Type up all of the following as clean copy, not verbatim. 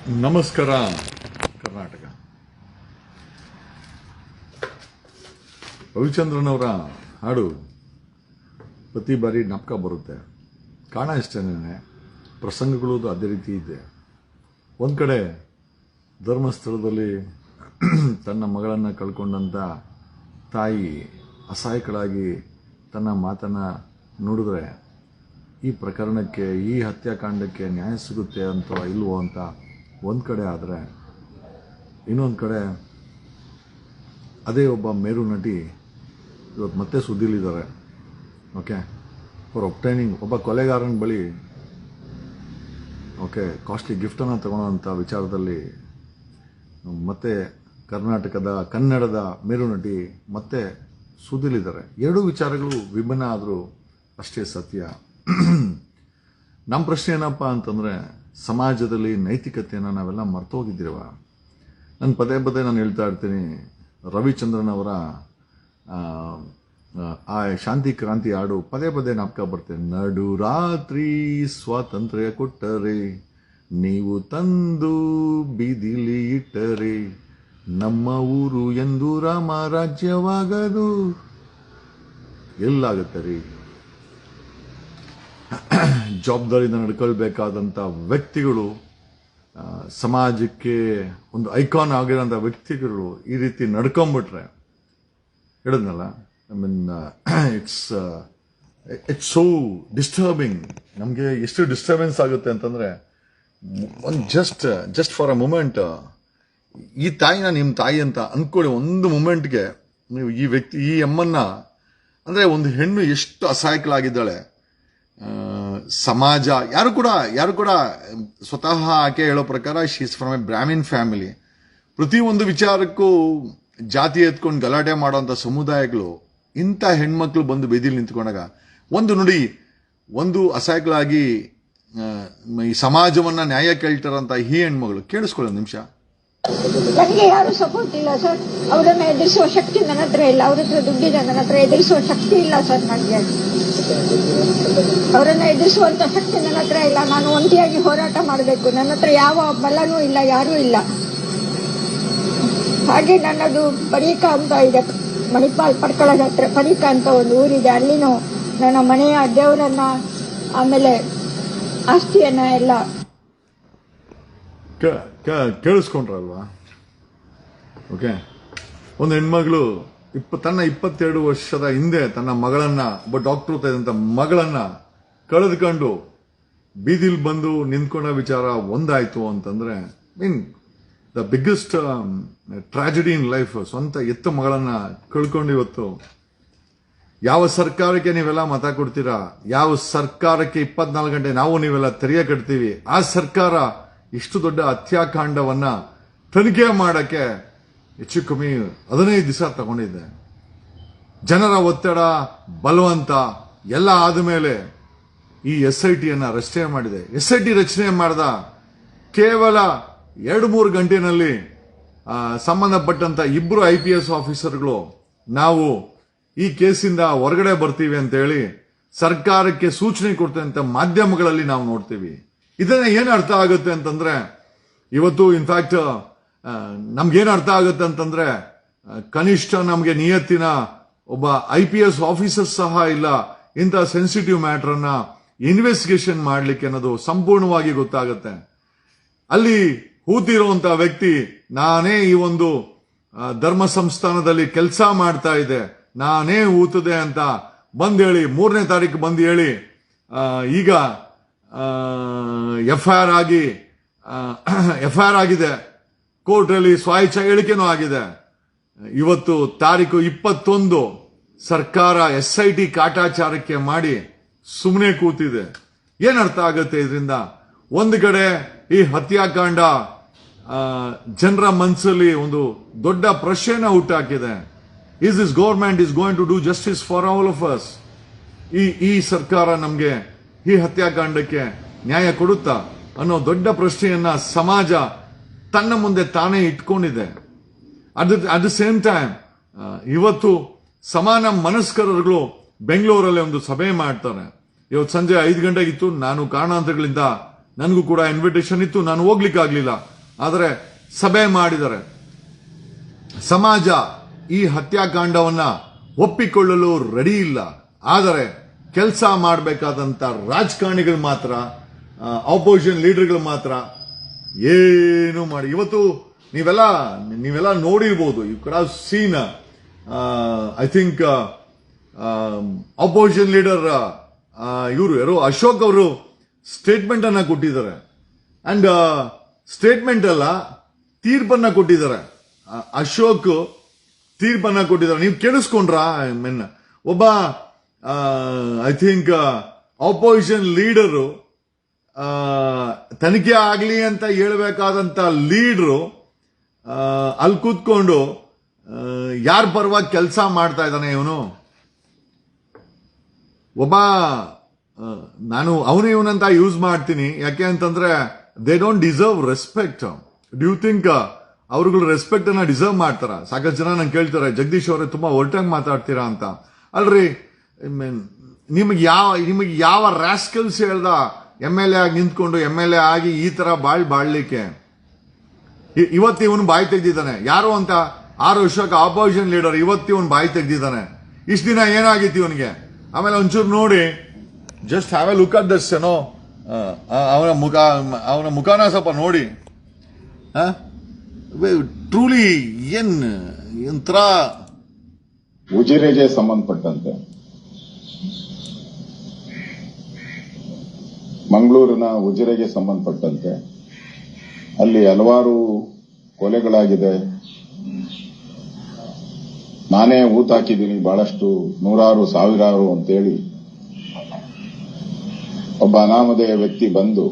ನಮಸ್ಕಾರ ಕರ್ನಾಟಕ. ರವಿಚಂದ್ರನ್ ಅವರ ಹಾಡು ಪ್ರತಿ ಬಾರಿ ಜ್ಞಾಪಕ ಬರುತ್ತೆ. ಕಾರಣ ಇಷ್ಟೇನೆ, ಪ್ರಸಂಗಗಳು ಅದೇ ರೀತಿ ಇದೆ. ಒಂದು ಕಡೆ ಧರ್ಮಸ್ಥಳದಲ್ಲಿ ತನ್ನ ಮಗಳನ್ನು ಕಳ್ಕೊಂಡಂಥ ತಾಯಿ ಅಸಹಾಯಕಳಾಗಿ ತನ್ನ ಮಾತನ್ನು ನುಡಿದ್ರೆ ಈ ಪ್ರಕರಣಕ್ಕೆ, ಈ ಹತ್ಯಾಕಾಂಡಕ್ಕೆ ನ್ಯಾಯ ಸಿಗುತ್ತೆ ಅಂತ ಇಲ್ವೋ ಅಂತ ಒಂದು ಕಡೆ ಆದರೆ, ಇನ್ನೊಂದು ಕಡೆ ಅದೇ ಒಬ್ಬ ಮೇರು ನಟಿ ಇವತ್ತು ಮತ್ತೆ ಸುದ್ದಿಲಿದ್ದಾರೆ. ಓಕೆ, ಫಾರ್ ಒಬ್ಟೈನಿಂಗ್ ಒಬ್ಬ ಕೊಲೆಗಾರನ ಬಳಿ ಕಾಸ್ಟ್ಲಿ ಗಿಫ್ಟನ್ನು ತಗೊಳ್ಳೋಂಥ ವಿಚಾರದಲ್ಲಿ ಮತ್ತೆ ಕನ್ನಡದ ಮೇರು ನಟಿ ಮತ್ತೆ ಸುದ್ದಿಲಿದ್ದಾರೆ. ಎರಡೂ ವಿಚಾರಗಳು ವಿಭಿನ್ನ ಆದರೂ ಅಷ್ಟೇ ಸತ್ಯ. ನಮ್ಮ ಪ್ರಶ್ನೆ ಏನಪ್ಪ ಅಂತಂದರೆ, ಸಮಾಜದಲ್ಲಿ ನೈತಿಕತೆಯನ್ನು ನಾವೆಲ್ಲ ಮರ್ತೋಗಿದ್ದೀರವ? ನಾನು ಪದೇ ನಾನು ಹೇಳ್ತಾ ಇರ್ತೀನಿ, ರವಿಚಂದ್ರನ್ ಅವರ ಆ ಶಾಂತಿ ಕ್ರಾಂತಿ ಹಾಡು ಪದೇ ಜ್ಞಾಪಕ ಬರ್ತೇನೆ. ನಡು ರಾತ್ರಿ ಸ್ವಾತಂತ್ರ್ಯ ಕೊಟ್ಟರೆ, ನೀವು ತಂದು ಬೀದಿಲಿ ಇಟ್ಟರೆ, ನಮ್ಮ ಊರು ಎಂದು ರಾಮ ರಾಜ್ಯವಾಗದು. ಎಲ್ಲಾಗುತ್ತೆ ರೀ? ಜವಾಬ್ದಾರಿಯಿಂದ ನಡ್ಕೊಳ್ಬೇಕಾದಂಥ ವ್ಯಕ್ತಿಗಳು, ಸಮಾಜಕ್ಕೆ ಒಂದು ಐಕಾನ್ ಆಗಿರೋಂಥ ವ್ಯಕ್ತಿಗಳು ಈ ರೀತಿ ನಡ್ಕೊಂಬಿಟ್ರೆ, ಹೇಳಿದ್ನಲ್ಲ, I mean it's so disturbing. ನಮಗೆ ಎಷ್ಟು ಡಿಸ್ಟರ್ಬೆನ್ಸ್ ಆಗುತ್ತೆ ಅಂತಂದರೆ, ಒಂದು ಜಸ್ಟ್ ಫಾರ್ ಅ ಮೂಮೆಂಟ್ ಈ ತಾಯಿನ ನಿಮ್ಮ ತಾಯಿ ಅಂತ ಅಂದ್ಕೊಳ್ಳಿ. ಒಂದು ಮೂಮೆಂಟ್ಗೆ ನೀವು ಈ ಅಮ್ಮನ್ನ, ಅಂದರೆ ಒಂದು ಹೆಣ್ಣು ಎಷ್ಟು ಅಸಹಾಯಕಳಾಗಿದ್ದಾಳೆ. ಸಮಾಜ ಯಾರು ಕೂಡ ಸ್ವತಃ ಆಕೆ ಹೇಳೋ ಪ್ರಕಾರ she's from A Brahmin family. ಪ್ರತಿಯೊಂದು ವಿಚಾರಕ್ಕೂ ಜಾತಿ ಎತ್ಕೊಂಡು ಗಲಾಟೆ ಮಾಡೋಂಥ ಸಮುದಾಯಗಳು, ಇಂಥ ಹೆಣ್ಮಕ್ಳು ಬಂದು ಬೀದಿಲಿ ನಿಂತ್ಕೊಂಡಾಗ ಒಂದು ನುಡಿ, ಒಂದು ಅಸಹಾಯಕಳಾಗಿ ಈ ಸಮಾಜವನ್ನ ನ್ಯಾಯ ಕೇಳ್ತಾರಂತ ಈ ಹೆಣ್ಮಗಳು ಕೇಳಿಸ್ಕೊಳ್ಳೋ ನಿಮಿಷ. ನನಗೆ ಯಾರು ಸಪೋರ್ಟ್ ಇಲ್ಲ ಸರ್. ಅವರನ್ನ ಎದುರಿಸುವ ಶಕ್ತಿ ನನ್ನ ಹತ್ರ ಇಲ್ಲ. ಅವ್ರ ಹತ್ರ ದುಡ್ಡಿದೆ, ನನ್ನ ಹತ್ರ ಎದುರಿಸುವ ಶಕ್ತಿ ಇಲ್ಲ ಸರ್. ನನಗೆ ಅವರನ್ನ ಎದುರಿಸುವಂತ ಶಕ್ತಿ ನನ್ನ ಹತ್ರ ಇಲ್ಲ. ನಾನು ಒಂಟಿಯಾಗಿ ಹೋರಾಟ ಮಾಡಬೇಕು. ನನ್ನ ಹತ್ರ ಯಾವ ಬಲನೂ ಇಲ್ಲ, ಯಾರೂ ಇಲ್ಲ. ಹಾಗೆ ನನ್ನದು ಪರೀಕ ಅಂತ ಇದೆ, ಮಣಿಪಾಲ್ ಪಡ್ಕಳದ ಹತ್ರ ಪರೀಕ ಅಂತ ಒಂದು ಊರಿದೆ. ಅಲ್ಲಿನೂ ನನ್ನ ಮನೆಯ ದೇವರನ್ನ, ಆಮೇಲೆ ಆಸ್ತಿಯನ್ನ ಎಲ್ಲ ಕೇಳಿಸ್ಕೊಂಡ್ರಲ್ವಾ? ಓಕೆ, ಒಂದು ಹೆಣ್ಮಗಳು ತನ್ನ 22 ವರ್ಷದ ಹಿಂದೆ ತನ್ನ ಮಗಳನ್ನ, ಒಬ್ಬ ಡಾಕ್ಟರ್ ಓದ್ತಾ ಮಗಳನ್ನ ಕಳೆದುಕೊಂಡು ಬೀದಿಲ್ ಬಂದು ನಿಂತ್ಕೊಂಡ ವಿಚಾರ ಒಂದಾಯ್ತು ಅಂತಂದ್ರೆ, the biggest tragedy in life. ಸ್ವಂತ ಎತ್ತ ಮಗಳನ್ನ ಕಳ್ಕೊಂಡು ಇವತ್ತು ಯಾವ ಸರ್ಕಾರಕ್ಕೆ ನೀವೆಲ್ಲ ಮತ ಕೊಡ್ತೀರಾ, ಯಾವ ಸರ್ಕಾರಕ್ಕೆ 24 ಗಂಟೆ ನಾವು ನೀವೆಲ್ಲ ತೆರಿಗೆ ಕಟ್ತೀವಿ, ಆ ಸರ್ಕಾರ ಇಷ್ಟು ದೊಡ್ಡ ಹತ್ಯಾಕಾಂಡವನ್ನ ತನಿಖೆ ಮಾಡಕ್ಕೆ ಹೆಚ್ಚು ಕಮ್ಮಿ 15 ದಿವಸ ತಗೊಂಡಿದೆ. ಜನರ ಒತ್ತಡ, ಬಲವಂತ ಎಲ್ಲ ಆದಮೇಲೆ ಈ SIT ರಚನೆ ಮಾಡಿದೆ. SIT ರಚನೆ ಮಾಡಿದ ಕೇವಲ 2-3 ಗಂಟೆನಲ್ಲಿ ಸಂಬಂಧಪಟ್ಟಂತ 2 IPS ಆಫೀಸರ್ಗಳು ನಾವು ಈ ಕೇಸಿಂದ ಹೊರಗಡೆ ಬರ್ತೀವಿ ಅಂತ ಹೇಳಿ ಸರ್ಕಾರಕ್ಕೆ ಸೂಚನೆ ಕೊಡ್ತಂತ ಮಾಧ್ಯಮಗಳಲ್ಲಿ ನಾವು ನೋಡ್ತೀವಿ. ಇದನ್ನ ಏನ್ ಅರ್ಥ ಆಗುತ್ತೆ ಅಂತಂದ್ರೆ, ಇವತ್ತು ಇನ್ಫ್ಯಾಕ್ಟ್ ನಮ್ಗೇನ್ ಅರ್ಥ ಆಗುತ್ತೆ ಅಂತಂದ್ರೆ, ಕನಿಷ್ಠ ನಮ್ಗೆ ನಿಯತ್ತಿನ ಒಬ್ಬ IPS ಆಫೀಸರ್ ಸಹ ಇಲ್ಲ ಇಂಥ ಸೆನ್ಸಿಟಿವ್ ಮ್ಯಾಟರ್ ಅನ್ನ ಇನ್ವೆಸ್ಟಿಗೇಷನ್ ಮಾಡ್ಲಿಕ್ಕೆ ಅನ್ನೋದು ಸಂಪೂರ್ಣವಾಗಿ ಗೊತ್ತಾಗುತ್ತೆ. ಅಲ್ಲಿ ಹೂತಿರುವಂತ ವ್ಯಕ್ತಿ, ನಾನೇ ಈ ಒಂದು ಧರ್ಮ ಸಂಸ್ಥಾನದಲ್ಲಿ ಕೆಲಸ ಮಾಡ್ತಾ ಇದ್ದೆ, ನಾನೇ ಹೂತದೆ ಅಂತ ಬಂದ್ ಹೇಳಿ, 3ನೇ ತಾರೀಕು ಬಂದು ಹೇಳಿ, ಈಗ FIR ಆಗಿದೆ, ಕೋರ್ಟಲ್ಲಿ ಸ್ವಾಯಿಚ್ಛ ಹೇಳಿಕೆನೂ ಆಗಿದೆ. ಇವತ್ತು ತಾರೀಕು 21 ಸರ್ಕಾರ SIT ಕಾಟಾಚಾರಕ್ಕೆ ಮಾಡಿ ಸುಮ್ಮನೆ ಕೂತಿದೆ. ಏನ್ ಅರ್ಥ ಆಗುತ್ತೆ ಇದರಿಂದ? ಒಂದು ಕಡೆ ಈ ಹತ್ಯಾಕಾಂಡ ಜನರ ಮನಸ್ಸಲ್ಲಿ ಒಂದು ದೊಡ್ಡ ಪ್ರಶ್ನೆನ ಹುಟ್ಟಾಕಿದೆ. Is this government is going to do justice for all of us? ಈ ಸರ್ಕಾರ ನಮ್ಗೆ ಈ ಹತ್ಯಾಕಾಂಡಕ್ಕೆ ನ್ಯಾಯ ಕೊಡುತ್ತಾ ಅನ್ನೋ ದೊಡ್ಡ ಪ್ರಶ್ನೆಯನ್ನ ಸಮಾಜ ತನ್ನ ಮುಂದೆ ತಾನೇ ಇಟ್ಕೊಂಡಿದೆ. ಅಟ್ ದ ಸೇಮ್ ಟೈಮ್ ಇವತ್ತು ಸಮಾನ ಮನಸ್ಕರರುಗಳು ಬೆಂಗಳೂರಲ್ಲಿ ಒಂದು ಸಭೆ ಮಾಡ್ತಾರೆ. ಇವತ್ತು ಸಂಜೆ 5 ಗಂಟೆಗಿತ್ತು. ನಾನು ಕಾರಣಾಂತರಗಳಿಂದ ನನಗೂ ಕೂಡ ಇನ್ವಿಟೇಷನ್ ಇತ್ತು, ನಾನು ಹೋಗ್ಲಿಕ್ಕೆ ಆಗ್ಲಿಲ್ಲ. ಆದರೆ ಸಭೆ ಮಾಡಿದ್ದಾರೆ. ಸಮಾಜ ಈ ಹತ್ಯಾಕಾಂಡವನ್ನ ಒಪ್ಪಿಕೊಳ್ಳಲು ರೆಡಿ ಇಲ್ಲ. ಆದರೆ ಕೆಲಸ ಮಾಡಬೇಕಾದಂತ ರಾಜಕಾರಣಿಗಳು ಮಾತ್ರ, ಆಪೋಸಿಷನ್ ಲೀಡರ್ಗಳು ಮಾತ್ರ ಏನು ಮಾಡಿ. ಇವತ್ತು ನೀವೆಲ್ಲ ನೋಡಿರ್ಬೋದು. You could have seen, I think opposition leader ಇವರು ಯಾರೋ ಅಶೋಕ್ ಅವರು ಸ್ಟೇಟ್ಮೆಂಟ್ ಅನ್ನ ಕೊಟ್ಟಿದ್ದಾರೆ. ಅಂಡ್ ಸ್ಟೇಟ್ಮೆಂಟ್ ಅಲ್ಲ, ತೀರ್ಪನ್ನ ಕೊಟ್ಟಿದ್ದಾರೆ. ಅಶೋಕ್ ತೀರ್ಪನ್ನ ಕೊಟ್ಟಿದ್ದಾರೆ. ನೀವು ಕೇಳಿಸ್ಕೊಂಡ್ರ? ಒಬ್ಬ ಐ ಥಿಂಕ್ ಆಪೋಸಿಷನ್ ಲೀಡರು, ತನಿಖೆ ಆಗ್ಲಿ ಅಂತ ಹೇಳ್ಬೇಕಾದಂತ ಲೀಡರು ಅಲ್ಲಿ ಕೂತ್ಕೊಂಡು ಯಾರ ಪರವಾಗಿ ಕೆಲಸ ಮಾಡ್ತಾ ಇದ್ದಾನೆ ಇವನು? ಒಬ್ಬ ನಾನು ಇವನಂತ ಯೂಸ್ ಮಾಡ್ತೀನಿ. ಯಾಕೆ ಅಂತಂದ್ರೆ they don't deserve respect. Do think ಅವ್ರುಗಳು ರೆಸ್ಪೆಕ್ಟ್ ಅನ್ನ ಡಿಸರ್ವ್ ಮಾಡ್ತಾರ? ಸಾಕಷ್ಟು ಜನ ನಂಗೆ ಕೇಳ್ತಾರೆ, ಜಗದೀಶ್ ಅವರೇ ತುಂಬಾ ಒರ್ಟಾಗಿ ಮಾತಾಡ್ತೀರಾ ಅಂತ. ಅಲ್ರಿ, ನಿಮಗೆ ಯಾವ ರಾಸ್ಕಲ್ಸ್ ಹೇಳ್ದ MLA ಆಗಿ ನಿಂತ್ಕೊಂಡು MLA ಆಗಿ ಈ ತರ ಬಾಳ್ಲಿಕ್ಕೆ? ಇವತ್ತು ಇವನು ಬಾಯಿ ತೆಗ್ದಿದ್ದಾನೆ. ಯಾರು ಅಂತ 6 ವರ್ಷಕ್ಕೆ ಆಪೋಸಿಷನ್ ಲೀಡರ್, ಇವತ್ತು ಇವನು ಬಾಯಿ ತೆಗ್ದಿದ್ದಾನೆ. ಇಷ್ಟು ದಿನ ಏನಾಗಿತ್ತು ಇವನಿಗೆ? ಆಮೇಲೆ ಒಂಚೂರು ನೋಡಿ, just have A look at this, ಏನೋ ಅವನ ಮುಖಾನ ಸ್ವಲ್ಪ ನೋಡಿ. ಟ್ರೂಲಿ ಒಂಥರ ಉಜಿರೆಗೆ ಸಂಬಂಧಪಟ್ಟಂತೆ ಮಂಗಳೂರಿನ ಉಜಿರೆಗೆ ಸಂಬಂಧಪಟ್ಟಂತೆ ಅಲ್ಲಿ ಹಲವಾರು ಕೊಲೆಗಳಾಗಿದೆ. ನಾನೇ ಊತಾಕಿದ್ದೀನಿ ಬಹಳಷ್ಟು, ನೂರಾರು ಸಾವಿರಾರು ಅಂತೇಳಿ ಒಬ್ಬ ಅನಾಮಧೇಯ ವ್ಯಕ್ತಿ ಬಂದು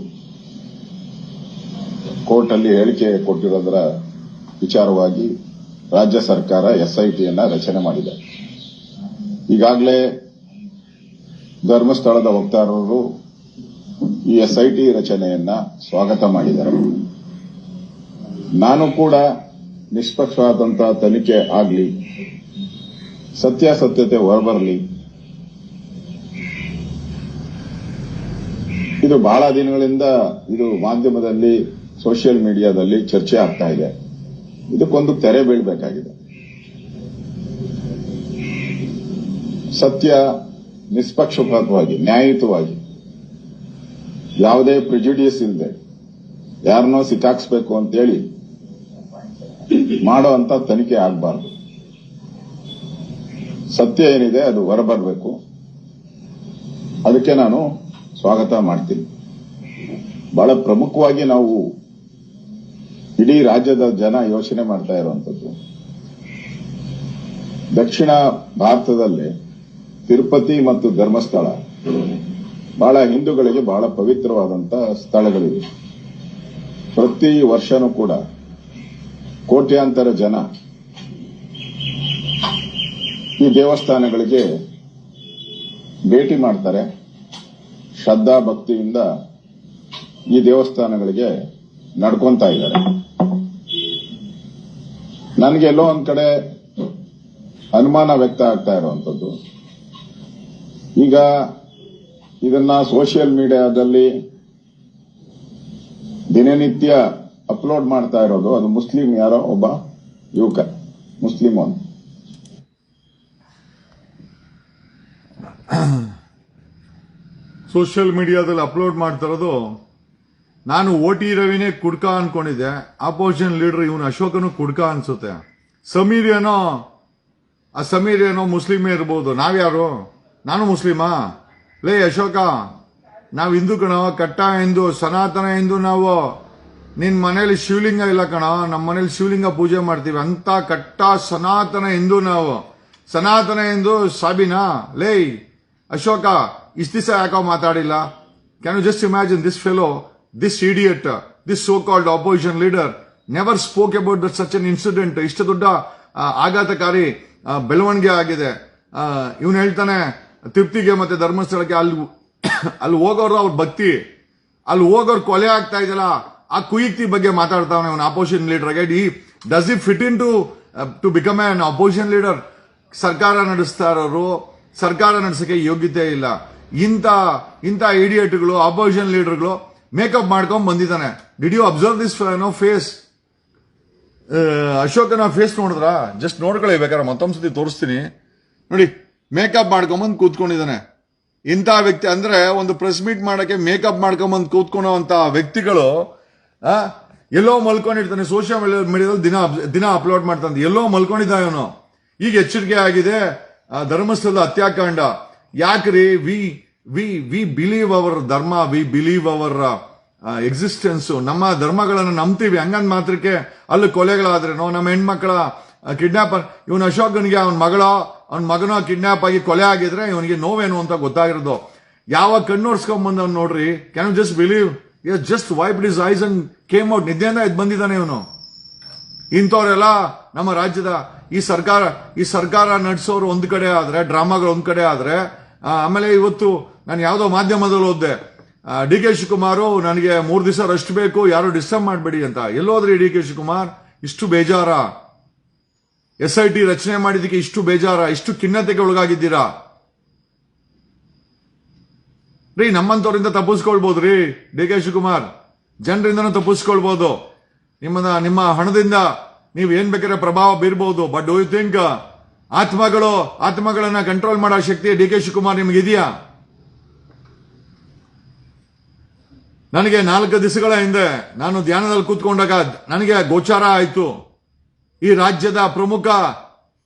ಕೋರ್ಟ್ ಅಲ್ಲಿ ಹೇಳಿಕೆ ಕೊಟ್ಟಿರೋದರ ವಿಚಾರವಾಗಿ ರಾಜ್ಯ ಸರ್ಕಾರ SITಯನ್ನ ರಚನೆ ಮಾಡಿದೆ. ಈಗಾಗಲೇ ಧರ್ಮಸ್ಥಳದ ವಕ್ತಾರರು ಈ SIT ರಚನೆಯನ್ನ ಸ್ವಾಗತ ಮಾಡಿದ್ದಾರೆ. ನಾನು ಕೂಡ ನಿಷ್ಪಕ್ಷಪಾತಂತ ತನಿಖೆ ಆಗಲಿ, ಸತ್ಯಾಸತ್ಯತೆ ಹೊರಬರಲಿ. ಇದು ಬಹಳ ದಿನಗಳಿಂದ ಇದು ಮಾಧ್ಯಮದಲ್ಲಿ, ಸೋಷಿಯಲ್ ಮೀಡಿಯಾದಲ್ಲಿ ಚರ್ಚೆ ಆಗ್ತಾ ಇದೆ. ಇದಕ್ಕೊಂದು ತೆರೆ ಬೀಳಬೇಕಾಗಿದೆ. ಸತ್ಯ, ನಿಷ್ಪಕ್ಷಪಾತವಾಗಿ, ನ್ಯಾಯಯುತವಾಗಿ, ಯಾವುದೇ ಪ್ರಿಜುಡಿಯಸ್ ಇಲ್ಲದೆ ಯಾರನ್ನೋ ಸಿಕ್ಕಾಕ್ಸ್ಬೇಕು ಅಂತೇಳಿ ಮಾಡೋ ಅಂತ ತನಿಖೆ ಆಗಬಾರ್ದು. ಸತ್ಯ ಏನಿದೆ ಅದು ಹೊರಬರಬೇಕು. ಅದಕ್ಕೆ ನಾನು ಸ್ವಾಗತ ಮಾಡ್ತೀನಿ. ಬಹಳ ಪ್ರಮುಖವಾಗಿ ನಾವು ಇಡೀ ರಾಜ್ಯದ ಜನ ಯೋಚನೆ ಮಾಡ್ತಾ ಇರುವಂತದ್ದು, ದಕ್ಷಿಣ ಭಾರತದಲ್ಲಿ ತಿರುಪತಿ ಮತ್ತು ಧರ್ಮಸ್ಥಳ ಬಹಳ ಹಿಂದೂಗಳಿಗೆ ಬಹಳ ಪವಿತ್ರವಾದಂತಹ ಸ್ಥಳಗಳಿವೆ. ಪ್ರತಿ ವರ್ಷನೂ ಕೂಡ ಕೋಟ್ಯಾಂತರ ಜನ ಈ ದೇವಸ್ಥಾನಗಳಿಗೆ ಭೇಟಿ ಮಾಡ್ತಾರೆ. ಶ್ರದ್ಧಾ ಭಕ್ತಿಯಿಂದ ಈ ದೇವಸ್ಥಾನಗಳಿಗೆ ನಡ್ಕೊಂತಾ ಇದ್ದಾರೆ. ನನಗೆ ಎಲ್ಲೋ ಒಂದ್ ಕಡೆ ಅನುಮಾನ ವ್ಯಕ್ತ ಆಗ್ತಾ ಇರುವಂತದ್ದು, ಈಗ ಇದನ್ನ ಸೋಷಿಯಲ್ ಮೀಡಿಯಾದಲ್ಲಿ ದಿನನಿತ್ಯ ಅಪ್ಲೋಡ್ ಮಾಡ್ತಾ ಇರೋದು, ಅದು ಮುಸ್ಲಿಂ ಯಾರೋ ಒಬ್ಬ ಯುವಕ, ಮುಸ್ಲಿಂ ಒಂದು ಸೋಷಿಯಲ್ ಮೀಡಿಯಾದಲ್ಲಿ ಅಪ್ಲೋಡ್ ಮಾಡ್ತಾ ಇರೋದು. ನಾನು OT ರವಿನೇ ಕುಡ್ಕ ಅನ್ಕೊಂಡಿದ್ದೆ. ಆಪೋಸಿಷನ್ ಲೀಡರ್ ಇವನು ಅಶೋಕನು ಕುಡ್ಕ ಅನ್ಸುತ್ತೆ. ಸಮೀರ್ ಏನೋ ಮುಸ್ಲಿಮೇ ಇರ್ಬೋದು. ನಾವ್ಯಾರು? ನಾನು ಮುಸ್ಲಿಮಾ? ಲೇ ಅಶೋಕ, ನಾವು ಹಿಂದೂ ಕಣ, ಕಟ್ಟ ಹಿಂದೂ, ಸನಾತನ ಹಿಂದೂ ನಾವು. ನಿನ್ ಮನೇಲಿ ಶಿವಲಿಂಗ ಇಲ್ಲ ಕಣ, ನಮ್ಮ ಮನೇಲಿ ಶಿವಲಿಂಗ ಪೂಜೆ ಮಾಡ್ತೀವಿ ಅಂತ ಕಟ್ಟ ಸನಾತನ ಹಿಂದೂ ನಾವು. ಸನಾತನ ಹಿಂದೂ ಸಾಬಿನಾ? ಲೇ ಅಶೋಕ, ಇಷ್ಟ ದಿವಸ ಯಾಕೋ ಮಾತಾಡಿಲ್ಲ? Can you just imagine this fellow, this idiot, this so-called opposition leader never spoke about such an incident. ಇಷ್ಟು ದೊಡ್ಡ ಆಘಾತಕಾರಿ ಬೆಳವಣಿಗೆ ಆಗಿದೆ. ಇವನು ಹೇಳ್ತಾನೆ ತಿರುಪ್ತಿಗೆ ಮತ್ತೆ ಧರ್ಮಸ್ಥಳಕ್ಕೆ ಅಲ್ಲಿ ಹೋಗೋರು ಅವ್ರ ಭಕ್ತಿ, ಅಲ್ಲಿ ಹೋಗೋರು ಕೊಲೆ ಆಗ್ತಾ ಇದೆಯಲ್ಲ, ಆ ಕುಯುಕ್ತಿ ಬಗ್ಗೆ ಮಾತಾಡ್ತಾವನೆ ಅವನು opposition leader. Does it fit in to become an opposition leader? ಸರ್ಕಾರ ನಡೆಸ್ತಾ ಇರೋರು, ಸರ್ಕಾರ ನಡೆಸಕ್ಕೆ ಯೋಗ್ಯತೆ ಇಲ್ಲ. ಇಂಥ ಇಡಿಯೇಟ್ಗಳು, ಆಪೋಸಿಷನ್ ಲೀಡರ್ಗಳು ಮೇಕಪ್ ಮಾಡ್ಕೊಂಡ್ ಬಂದಿದ್ದಾನೆ. Did you observe this face? ಅಶೋಕನ ಫೇಸ್ ನೋಡಿದ್ರ? ಜಸ್ಟ್ ನೋಡ್ಕೊಳ್ಳಿ, ಬೇಕಾದ್ರೆ ಮತ್ತೊಂದ್ಸತಿ ತೋರಿಸ್ತೀನಿ ನೋಡಿ. ಮೇಕಪ್ ಮಾಡ್ಕೊಂಬಂದ್ ಕೂತ್ಕೊಂಡಿದ್ದಾನೆ. ಇಂಥ ವ್ಯಕ್ತಿ ಅಂದ್ರೆ ಒಂದು ಪ್ರೆಸ್ ಮೀಟ್ ಮಾಡಕ್ಕೆ ಮೇಕಪ್ ಮಾಡ್ಕೊಂಬಂದ್ ಕೂತ್ಕೊಳ್ಳೋ ವ್ಯಕ್ತಿಗಳು ಎಲ್ಲೋ ಮಲ್ಕೊಂಡಿರ್ತಾನೆ. ಸೋಷಿಯಲ್ ಮೀಡಿಯಾದಲ್ಲಿ ದಿನ ಅಪ್ಲೋಡ್ ಮಾಡ್ತಾನೆ. ಎಲ್ಲೋ ಮಲ್ಕೊಂಡಿದ್ದ ಇವನು. ಈಗ ಎಚ್ಚರಿಕೆ ಆಗಿದೆ. ಧರ್ಮಸ್ಥಳದ ಹತ್ಯಾಕಾಂಡ ಯಾಕ್ರಿ? ವಿ ಬಿಲೀವ್ ಅವರ್ ಧರ್ಮ, ವಿ ಬಿಲೀವ್ ಅವರ್ ಎಕ್ಸಿಸ್ಟೆನ್ಸ್. ನಮ್ಮ ಧರ್ಮಗಳನ್ನು ನಂಬ್ತೀವಿ. ಹಂಗಂದ್ ಮಾತ್ರಕ್ಕೆ ಅಲ್ಲಿ ಕೊಲೆಗಳಾದ್ರೇನೋ, ನಮ್ಮ ಹೆಣ್ಮಕ್ಳ ಕಿಡ್ನಾಪರ್, ಇವನ್ ಅಶೋಕನ್ಗೆ ಅವನ ಮಗನ ಕಿಡ್ನಾಪ್ ಆಗಿ ಕೊಲೆ ಆಗಿದ್ರೆ ಇವನಿಗೆ ನೋವೇನು ಅಂತ ಗೊತ್ತಾಗಿರೋದು. ಯಾವ ಕಣ್ಣೋರ್ಸ್ಕೊಂಡ್ ನೋಡ್ರಿ. Can you just believe? Just wiped his eyes and came out. ನಿದ್ದೆಯಿಂದ ಎದ್ದು ಬಂದಿದ್ದಾನೆ ಇವನು. ಇಂಥವ್ರೆಲ್ಲ ನಮ್ಮ ರಾಜ್ಯದ ಈ ಸರ್ಕಾರ ನಡೆಸೋರು ಒಂದ್ ಕಡೆ ಆದ್ರೆ, ಡ್ರಾಮಾಗಳು ಒಂದ್ ಕಡೆ ಆದ್ರೆ, ಆಮೇಲೆ ಇವತ್ತು ನಾನು ಯಾವ್ದೋ ಮಾಧ್ಯಮದಲ್ಲಿ ಓದ್ದೆ, ಡಿ ಕೆ ಶಿವಕುಮಾರ್ ನನಗೆ 3 ದಿವಸ ರೆಸ್ಟ್ ಬೇಕು, ಯಾರು ಡಿಸ್ಟರ್ಬ್ ಮಾಡಬೇಡಿ ಅಂತ. ಎಲ್ಲೋದ್ರಿ ಡಿ ಕೆ ಶಿವಕುಮಾರ್? ಇಷ್ಟು ಬೇಜಾರ? SIT ರಚನೆ ಮಾಡಿದಕ್ಕೆ ಇಷ್ಟು ಬೇಜಾರ? ಇಷ್ಟು ಖಿನ್ನತೆಗೆ ಒಳಗಾಗಿದ್ದೀರಾ ರೀ? ನಮ್ಮಂತವರಿಂದ ತಪ್ಪಿಸ್ಕೊಳ್ಬೋದ್ರಿ ಡಿ ಕೆ ಶಿವಕುಮಾರ್. ಜನರಿಂದನೂ ತಪ್ಪಿಸ್ಕೊಳ್ಬಹುದು. ನಿಮ್ಮ ಹಣದಿಂದ ನೀವು ಏನ್ ಬೇಕಾದ್ರೆ ಪ್ರಭಾವ ಬೀರ್ಬಹುದು. ಬಟ್ ಡೂ ಯು ಥಿಂಕ್ ಆತ್ಮಗಳನ್ನ ಕಂಟ್ರೋಲ್ ಮಾಡೋ ಶಕ್ತಿ ಡಿ ಕೆ ಶಿವಕುಮಾರ್ ನಿಮ್ಗಿದೆಯಾ? ನನಗೆ 4 ದಿವಸಗಳ ಹಿಂದೆ ನಾನು ಧ್ಯಾನದಲ್ಲಿ ಕೂತ್ಕೊಂಡಾಗ ನನಗೆ ಗೋಚಾರ ಆಯ್ತು, ಈ ರಾಜ್ಯದ ಪ್ರಮುಖ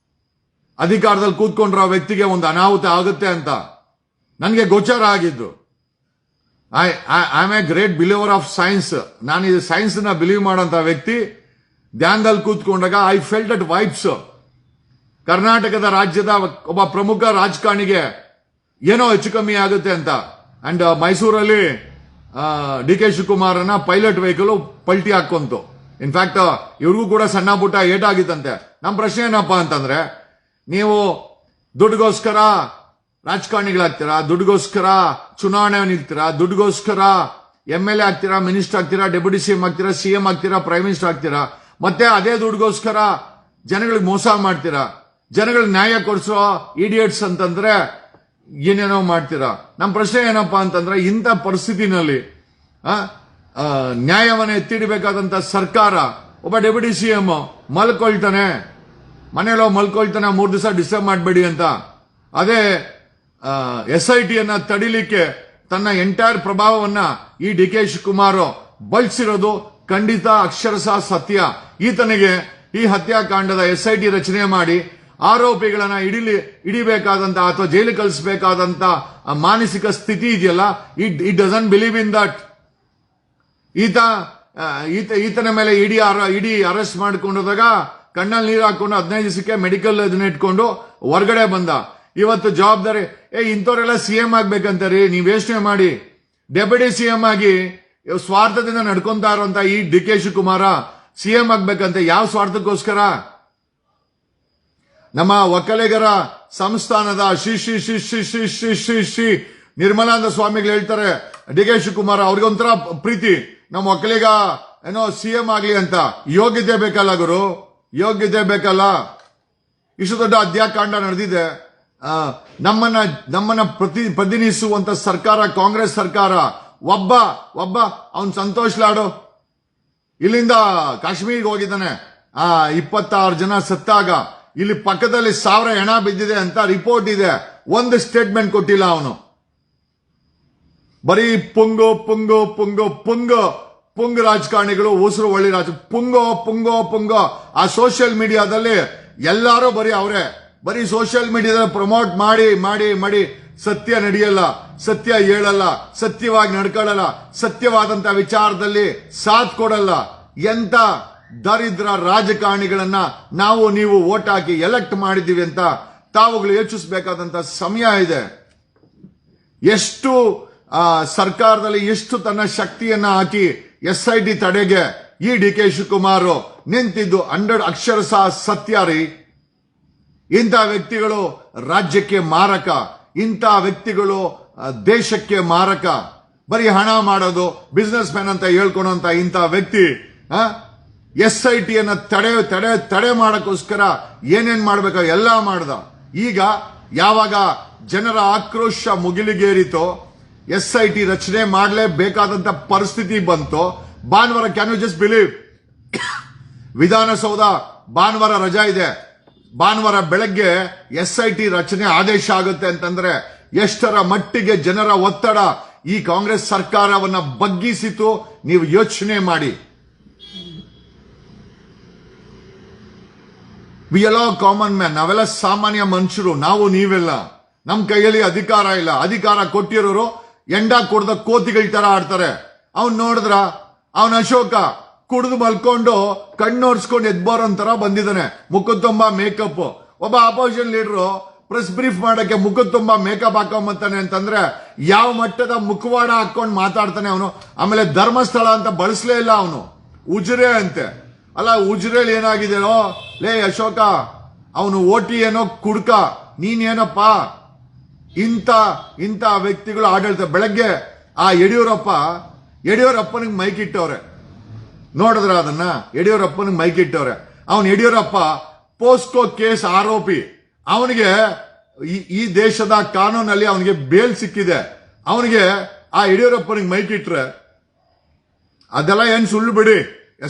ಅಧಿಕಾರದಲ್ಲಿ ಕೂತ್ಕೊಂಡ್ರ ವ್ಯಕ್ತಿಗೆ ಒಂದು ಅನಾಹುತ ಆಗುತ್ತೆ ಅಂತ ನನಗೆ ಗೋಚಾರ ಆಗಿದ್ದು. I am A great believer of science. ನಾನು ಈ ಸೈನ್ಸ್ ನ ಬಿಲೀವ್ ಮಾಡೋಂತ ವ್ಯಕ್ತಿ. ಧ್ಯಾನದಲ್ಲಿ ಕೂತ್ಕೊಂಡಾಗ ಐ ಫೆಲ್ಟ್ ಅಟ್ ವೈಬ್ಸ್. ಕರ್ನಾಟಕದ ರಾಜ್ಯದ ಒಬ್ಬ ಪ್ರಮುಖ ರಾಜಕಾರಣಿಗೆ ಏನೋ ಹೆಚ್ಚು ಕಮ್ಮಿ ಆಗುತ್ತೆ ಅಂತ. ಅಂಡ್ ಮೈಸೂರಲ್ಲಿ ಡಿ ಕೆ ಶಿವಕುಮಾರನ ಪೈಲಟ್ ವೆಹಿಕಲ್ ಪಲ್ಟಿ ಹಾಕೊಂತು. ಇನ್ಫ್ಯಾಕ್ಟ್ ಇವ್ರಿಗೂ ಕೂಡ ಸಣ್ಣ ಪುಟ್ಟ ಏಟಾಗಿತ್ತಂತೆ. ನಮ್ಮ ಪ್ರಶ್ನೆ ಏನಪ್ಪಾ ಅಂತಂದ್ರೆ, ನೀವು ದುಡ್ಡುಗೋಸ್ಕರ ರಾಜಕಾರಣಿಗಳಾಗ್ತೀರಾ, ದುಡ್ಡುಗೋಸ್ಕರ ಚುನಾವಣೆ ನಿಲ್ತೀರಾ, ದುಡ್ಡುಗೋಸ್ಕರ MLA ಆಗ್ತೀರಾ, ಮಿನಿಸ್ಟರ್ ಆಗ್ತೀರಾ, ಡೆಪ್ಯೂಟಿ CM ಆಗ್ತೀರಾ, CM ಆಗ್ತೀರಾ, ಪ್ರೈಮ್ ಮಿನಿಸ್ಟರ್ ಆಗ್ತೀರಾ. ಮತ್ತೆ ಅದೇ ದುಡ್ಡುಗೋಸ್ಕರ ಜನಗಳಿಗೆ ಮೋಸ ಮಾಡ್ತೀರಾ, ಜನಗಳಿಗೆ ನ್ಯಾಯ ಕೊಡಿಸೋ ಇಡಿಯಟ್ಸ್ ಅಂತಂದ್ರೆ ಏನೇನೋ ಮಾಡ್ತೀರಾ. ನಮ್ಮ ಪ್ರಶ್ನೆ ಏನಪ್ಪಾ ಅಂತಂದ್ರೆ, ಇಂಥ ಪರಿಸ್ಥಿತಿನಲ್ಲಿ ನ್ಯಾಯವನ್ನ ಎತ್ತಿಡಬೇಕಾದಂತ ಸರ್ಕಾರ, ಒಬ್ಬ ಡೆಪ್ಯೂಟಿ CM ಮಲ್ಕೊಳ್ತಾನೆ, ಮನೇಲೋ ಮಲ್ಕೊಳ್ತಾನೆ, 3 ದಿವಸ ಡಿಸ್ಟರ್ಬ್ ಮಾಡಬೇಡಿ ಅಂತ. ಅದೇ SIT ತಡಿಲಿಕ್ಕೆ ತನ್ನ ಎಂಟೈರ್ ಪ್ರಭಾವವನ್ನ ಈ ಡಿ ಕೆ ಶಿವಕುಮಾರ್ ಬಳಸಿರೋದು ಖಂಡಿತ ಅಕ್ಷರಶಃ ಸತ್ಯ. ಈತನಿಗೆ ಈ ಹತ್ಯಾಕಾಂಡದ SIT ರಚನೆ ಮಾಡಿ ಆರೋಪಿಗಳನ್ನ ಹಿಡಿಬೇಕಾದಂತ ಅಥವಾ ಜೈಲಿಗೆ ಕಳಿಸಬೇಕಾದಂತ ಮಾನಸಿಕ ಸ್ಥಿತಿ ಇದೆಯಲ್ಲ, it doesn't believe in that. ಈತನ ಮೇಲೆ ಇಡಿ ಅರೆಸ್ಟ್ ಮಾಡ್ಕೊಂಡೋದಾಗ ಕಣ್ಣಲ್ಲಿ ನೀರು ಹಾಕೊಂಡು 15 ದಿವಸಕ್ಕೆ ಮೆಡಿಕಲ್ ಇದನ್ನ ಇಟ್ಕೊಂಡು ಹೊರಗಡೆ ಬಂದ. ಇವತ್ತು ಜವಾಬ್ದಾರಿ ಇಂಥವ್ರೆಲ್ಲ CM ಆಗ್ಬೇಕಂತಾರಿ. ನೀವ್ ಯೋಚನೆ ಮಾಡಿ, ಡೆಪ್ಯೂಟಿ CM ಆಗಿ ಸ್ವಾರ್ಥದಿಂದ ನಡ್ಕೊಂತಾ ಇರುವಂತ ಈ ಡಿ ಕೆ ಶಿವಕುಮಾರ CM ಆಗ್ಬೇಕಂತ ಯಾವ ಸ್ವಾರ್ಥಕ್ಕೋಸ್ಕರ? ನಮ್ಮ ಒಕ್ಕಲಿಗರ ಸಂಸ್ಥಾನದ ಶ್ರೀ ನಿರ್ಮಲಾನಂದ ಸ್ವಾಮಿಗಳು ಹೇಳ್ತಾರೆ, ಡಿ ಕೆ ಶಿವಕುಮಾರ್ ಅವ್ರಿಗೆ ಒಂಥರ ಪ್ರೀತಿ, ನಮ್ಮ ಒಕ್ಕಲಿಗ ಏನೋ CM ಆಗ್ಲಿ ಅಂತ. ಯೋಗ್ಯತೆ ಬೇಕಲ್ಲ ಗುರು, ಯೋಗ್ಯತೆ ಬೇಕಲ್ಲ. ಇಷ್ಟು ದೊಡ್ಡ ಹತ್ಯಾಕಾಂಡ ನಡೆದಿದೆ. ನಮ್ಮನ್ನ ಪ್ರತಿನಿಧಿಸುವಂತ ಸರ್ಕಾರ ಕಾಂಗ್ರೆಸ್ ಸರ್ಕಾರ. ಒಬ್ಬ ಅವನ್ ಸಂತೋಷ್ ಲಾಡು ಇಲ್ಲಿಂದ ಕಾಶ್ಮೀರ್ಗೆ ಹೋಗಿದ್ದಾನೆ. 26 ಜನ ಸತ್ತಾಗ ಇಲ್ಲಿ ಪಕ್ಕದಲ್ಲಿ 1000 ಹೆಣ ಬಿದ್ದಿದೆ ಅಂತ ರಿಪೋರ್ಟ್ ಇದೆ. ಒಂದು ಸ್ಟೇಟ್ಮೆಂಟ್ ಕೊಟ್ಟಿಲ್ಲ ಅವನು. ಬರೀ ಪುಂಗು ರಾಜಕಾರಣಿಗಳು, ಉಸಿರು ಒಳ್ಳೆ ಪುಂಗೋ. ಆ ಸೋಷಿಯಲ್ ಮೀಡಿಯಾದಲ್ಲಿ ಎಲ್ಲಾರು ಬರೀ ಸೋಷಿಯಲ್ ಮೀಡಿಯಾದಲ್ಲಿ ಪ್ರಮೋಟ್ ಮಾಡಿ ಸತ್ಯ ನಡೆಯಲ್ಲ, ಸತ್ಯ ಹೇಳಲ್ಲ, ಸತ್ಯವಾಗಿ ನಡ್ಕೊಳ್ಳಲ್ಲ, ಸತ್ಯವಾದಂತ ವಿಚಾರದಲ್ಲಿ ಸಾಥ್ ಕೊಡಲ್ಲ. ಎಂತ ದರಿದ್ರ ರಾಜಕಾರಣಿಗಳನ್ನ ನೀವು ವೋಟ್ ಹಾಕಿ ಎಲೆಕ್ಟ್ ಮಾಡಿದೀವಿ ಅಂತ ತಾವುಗಳು ಯೋಚಿಸಬೇಕಾದಂತ ಸಮಯ ಇದೆ. ಎಷ್ಟು ಸರ್ಕಾರದಲ್ಲಿ ಎಷ್ಟು ತನ್ನ ಶಕ್ತಿಯನ್ನ ಹಾಕಿ SIT ತಡೆಗೆ ಈ ಡಿ ಕೆ ಶಿವಕುಮಾರ್ ನಿಂತಿದ್ದು 100 ಅಕ್ಷರಶಃ ಸತ್ಯ ರೀ. ಇಂಥ ವ್ಯಕ್ತಿಗಳು ರಾಜ್ಯಕ್ಕೆ ಮಾರಕ, ಇಂಥ ವ್ಯಕ್ತಿಗಳು ದೇಶಕ್ಕೆ ಮಾರಕ. ಬರೀ ಹಣ ಮಾಡೋದು, ಬಿಸ್ನೆಸ್ ಮ್ಯಾನ್ ಅಂತ ಹೇಳ್ಕೊಳೋಂತ ಇಂಥ ವ್ಯಕ್ತಿ SIT ತಡೆ ಮಾಡಕ್ಕೋಸ್ಕರ ಏನೇನ್ ಮಾಡ್ಬೇಕೋ ಎಲ್ಲ ಮಾಡ್ದ. ಈಗ ಯಾವಾಗ ಜನರ ಆಕ್ರೋಶ ಮುಗಿಲಿಗೇರಿತೋ, SIT ರಚನೆ ಮಾಡಲೇಬೇಕಾದಂತ ಪರಿಸ್ಥಿತಿ ಬಂತು. ಭಾನುವಾರ, can you just believe, Vidhana Soudha ಭಾನುವಾರ ರಜಾ ಇದೆ. ಭಾನುವಾರ ಬೆಳಗ್ಗೆ SIT ರಚನೆ ಆದೇಶ ಆಗುತ್ತೆ ಅಂತಂದ್ರೆ ಎಷ್ಟರ ಮಟ್ಟಿಗೆ ಜನರ ಒತ್ತಡ ಈ ಕಾಂಗ್ರೆಸ್ ಸರ್ಕಾರವನ್ನ ಬಗ್ಗಿಸಿತು ನೀವು ಯೋಚನೆ ಮಾಡಿ. ವಿ ಎಲ್ಲ ಕಾಮನ್ ಮ್ಯಾನ್, ನಾವೆಲ್ಲ ಸಾಮಾನ್ಯ ಮನುಷ್ಯರು, ನಾವು ನೀವೆಲ್ಲ. ನಮ್ ಕೈಯಲ್ಲಿ ಅಧಿಕಾರ ಇಲ್ಲ. ಅಧಿಕಾರ ಕೊಟ್ಟಿರೋರು ಎಂಡ ಕೊಡದ ಕೋತಿಗಳ ತರ ಆಡ್ತಾರೆ. ಅವ್ನ್ ನೋಡಿದ್ರ ಅವನ ಅಶೋಕ ಕುಡಿದು ಮಲ್ಕೊಂಡು ಕಣ್ಣೋರ್ಸ್ಕೊಂಡು ಎದ್ಬೋರಂತರ ಬಂದಿದ್ದಾನೆ, ಮುಖದ ತುಂಬಾ ಮೇಕಪ್. ಒಬ್ಬ ಅಪೋಸಿಷನ್ ಲೀಡರು ಪ್ರೆಸ್ ಬ್ರೀಫ್ ಮಾಡಕ್ಕೆ ಮುಖದ ತುಂಬಾ ಮೇಕಪ್ ಹಾಕೊಂಬತ್ತಾನೆ ಅಂತಂದ್ರೆ ಯಾವ ಮಟ್ಟದ ಮುಖವಾಡ ಹಾಕೊಂಡು ಮಾತಾಡ್ತಾನೆ ಅವನು. ಆಮೇಲೆ ಧರ್ಮಸ್ಥಳ ಅಂತ ಬಳಸಲೇ ಇಲ್ಲ ಅವನು, ಉಜಿರೆ ಅಂತೆ. ಅಲ್ಲ, ಉಜಿರೆಯಲ್ಲಿ ಏನಾಗಿದೆಯೋ ಲೇ ಅಶೋಕ, ಅವನು ಓಟಿ ಏನೋ ಕುಡ್ಕ, ನೀನೇನಪ್ಪ? ಇಂಥ ವ್ಯಕ್ತಿಗಳು ಆಡಳಿತ. ಬೆಳಗ್ಗೆ ಆ ಯಡಿಯೂರಪ್ಪನಿಗೆ ಮೈಕ್ ಇಟ್ಟವ್ರೆ, ನೋಡಿದ್ರ ಅದನ್ನ? ಯಡಿಯೂರಪ್ಪನಿಗೆ ಮೈಕ್ ಇಟ್ಟವ್ರೆ. ಅವನು ಯಡಿಯೂರಪ್ಪ ಪೋಸ್ಕೋ ಕೇಸ್ ಆರೋಪಿ. ಅವನಿಗೆ ಈ ದೇಶದ ಕಾನೂನಲ್ಲಿ ಅವನಿಗೆ ಬೇಲ್ ಸಿಕ್ಕಿದೆ. ಅವನಿಗೆ ಆ ಯಡಿಯೂರಪ್ಪನಿಗೆ ಮೈಕ್ ಇಟ್ರೆ ಅದೆಲ್ಲ ಏನ್ ಸುಳ್ಳು ಬಿಡಿ,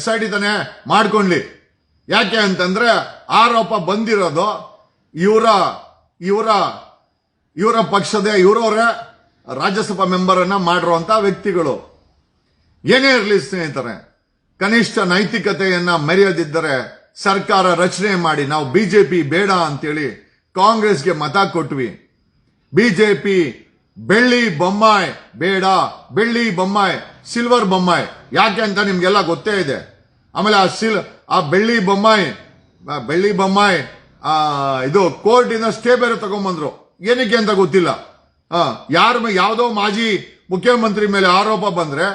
SIT ತಾನೆ ಮಾಡ್ಕೊಂಡ್ಲಿ. ಯಾಕೆ ಅಂತಂದ್ರೆ ಆರೋಪ ಬಂದಿರೋದು ಇವರ ಪಕ್ಷದ ಇವರವರೇ ರಾಜ್ಯಸಭಾ ಮೆಂಬರ್ ಅನ್ನ ಮಾಡಿರುವಂತ ವ್ಯಕ್ತಿಗಳು. ಏನೇ ಇರಲಿ ಸ್ನೇಹಿತರೆ, ಕನಿಷ್ಠ ನೈತಿಕತೆಯನ್ನ ಮೆರೆಯದಿದ್ದರೆ ಸರ್ಕಾರ ರಚನೆ ಮಾಡಿ. ನಾವು ಬಿಜೆಪಿ ಬೇಡ ಅಂತೇಳಿ ಕಾಂಗ್ರೆಸ್ಗೆ ಮತ ಕೊಟ್ವಿ. ಬಿಜೆಪಿ ಬೆಳ್ಳಿ ಬೊಮ್ಮಾಯಿ ಬೇಡ, ಬೆಳ್ಳಿ ಬೊಮ್ಮಾಯಿ, ಸಿಲ್ವರ್ ಬೊಮ್ಮಾಯಿ. ಯಾಕೆ ಅಂತ ನಿಮ್ಗೆಲ್ಲ ಗೊತ್ತೇ ಇದೆ. ಆಮೇಲೆ ಆ ಬೆಳ್ಳಿ ಬೊಮ್ಮಾಯಿ ಇದು ಕೋರ್ಟ್ ಇಂದ ಸ್ಟೇ ಬೇರೆ ತಗೊಂಡ್ಬಂದ್ರು. ಏನಕ್ಕೆ ಅಂತ ಗೊತ್ತಿಲ್ಲ. ಯಾವ್ದೋ ಮಾಜಿ ಮುಖ್ಯಮಂತ್ರಿ ಮೇಲೆ ಆರೋಪ ಬಂದ್ರೆ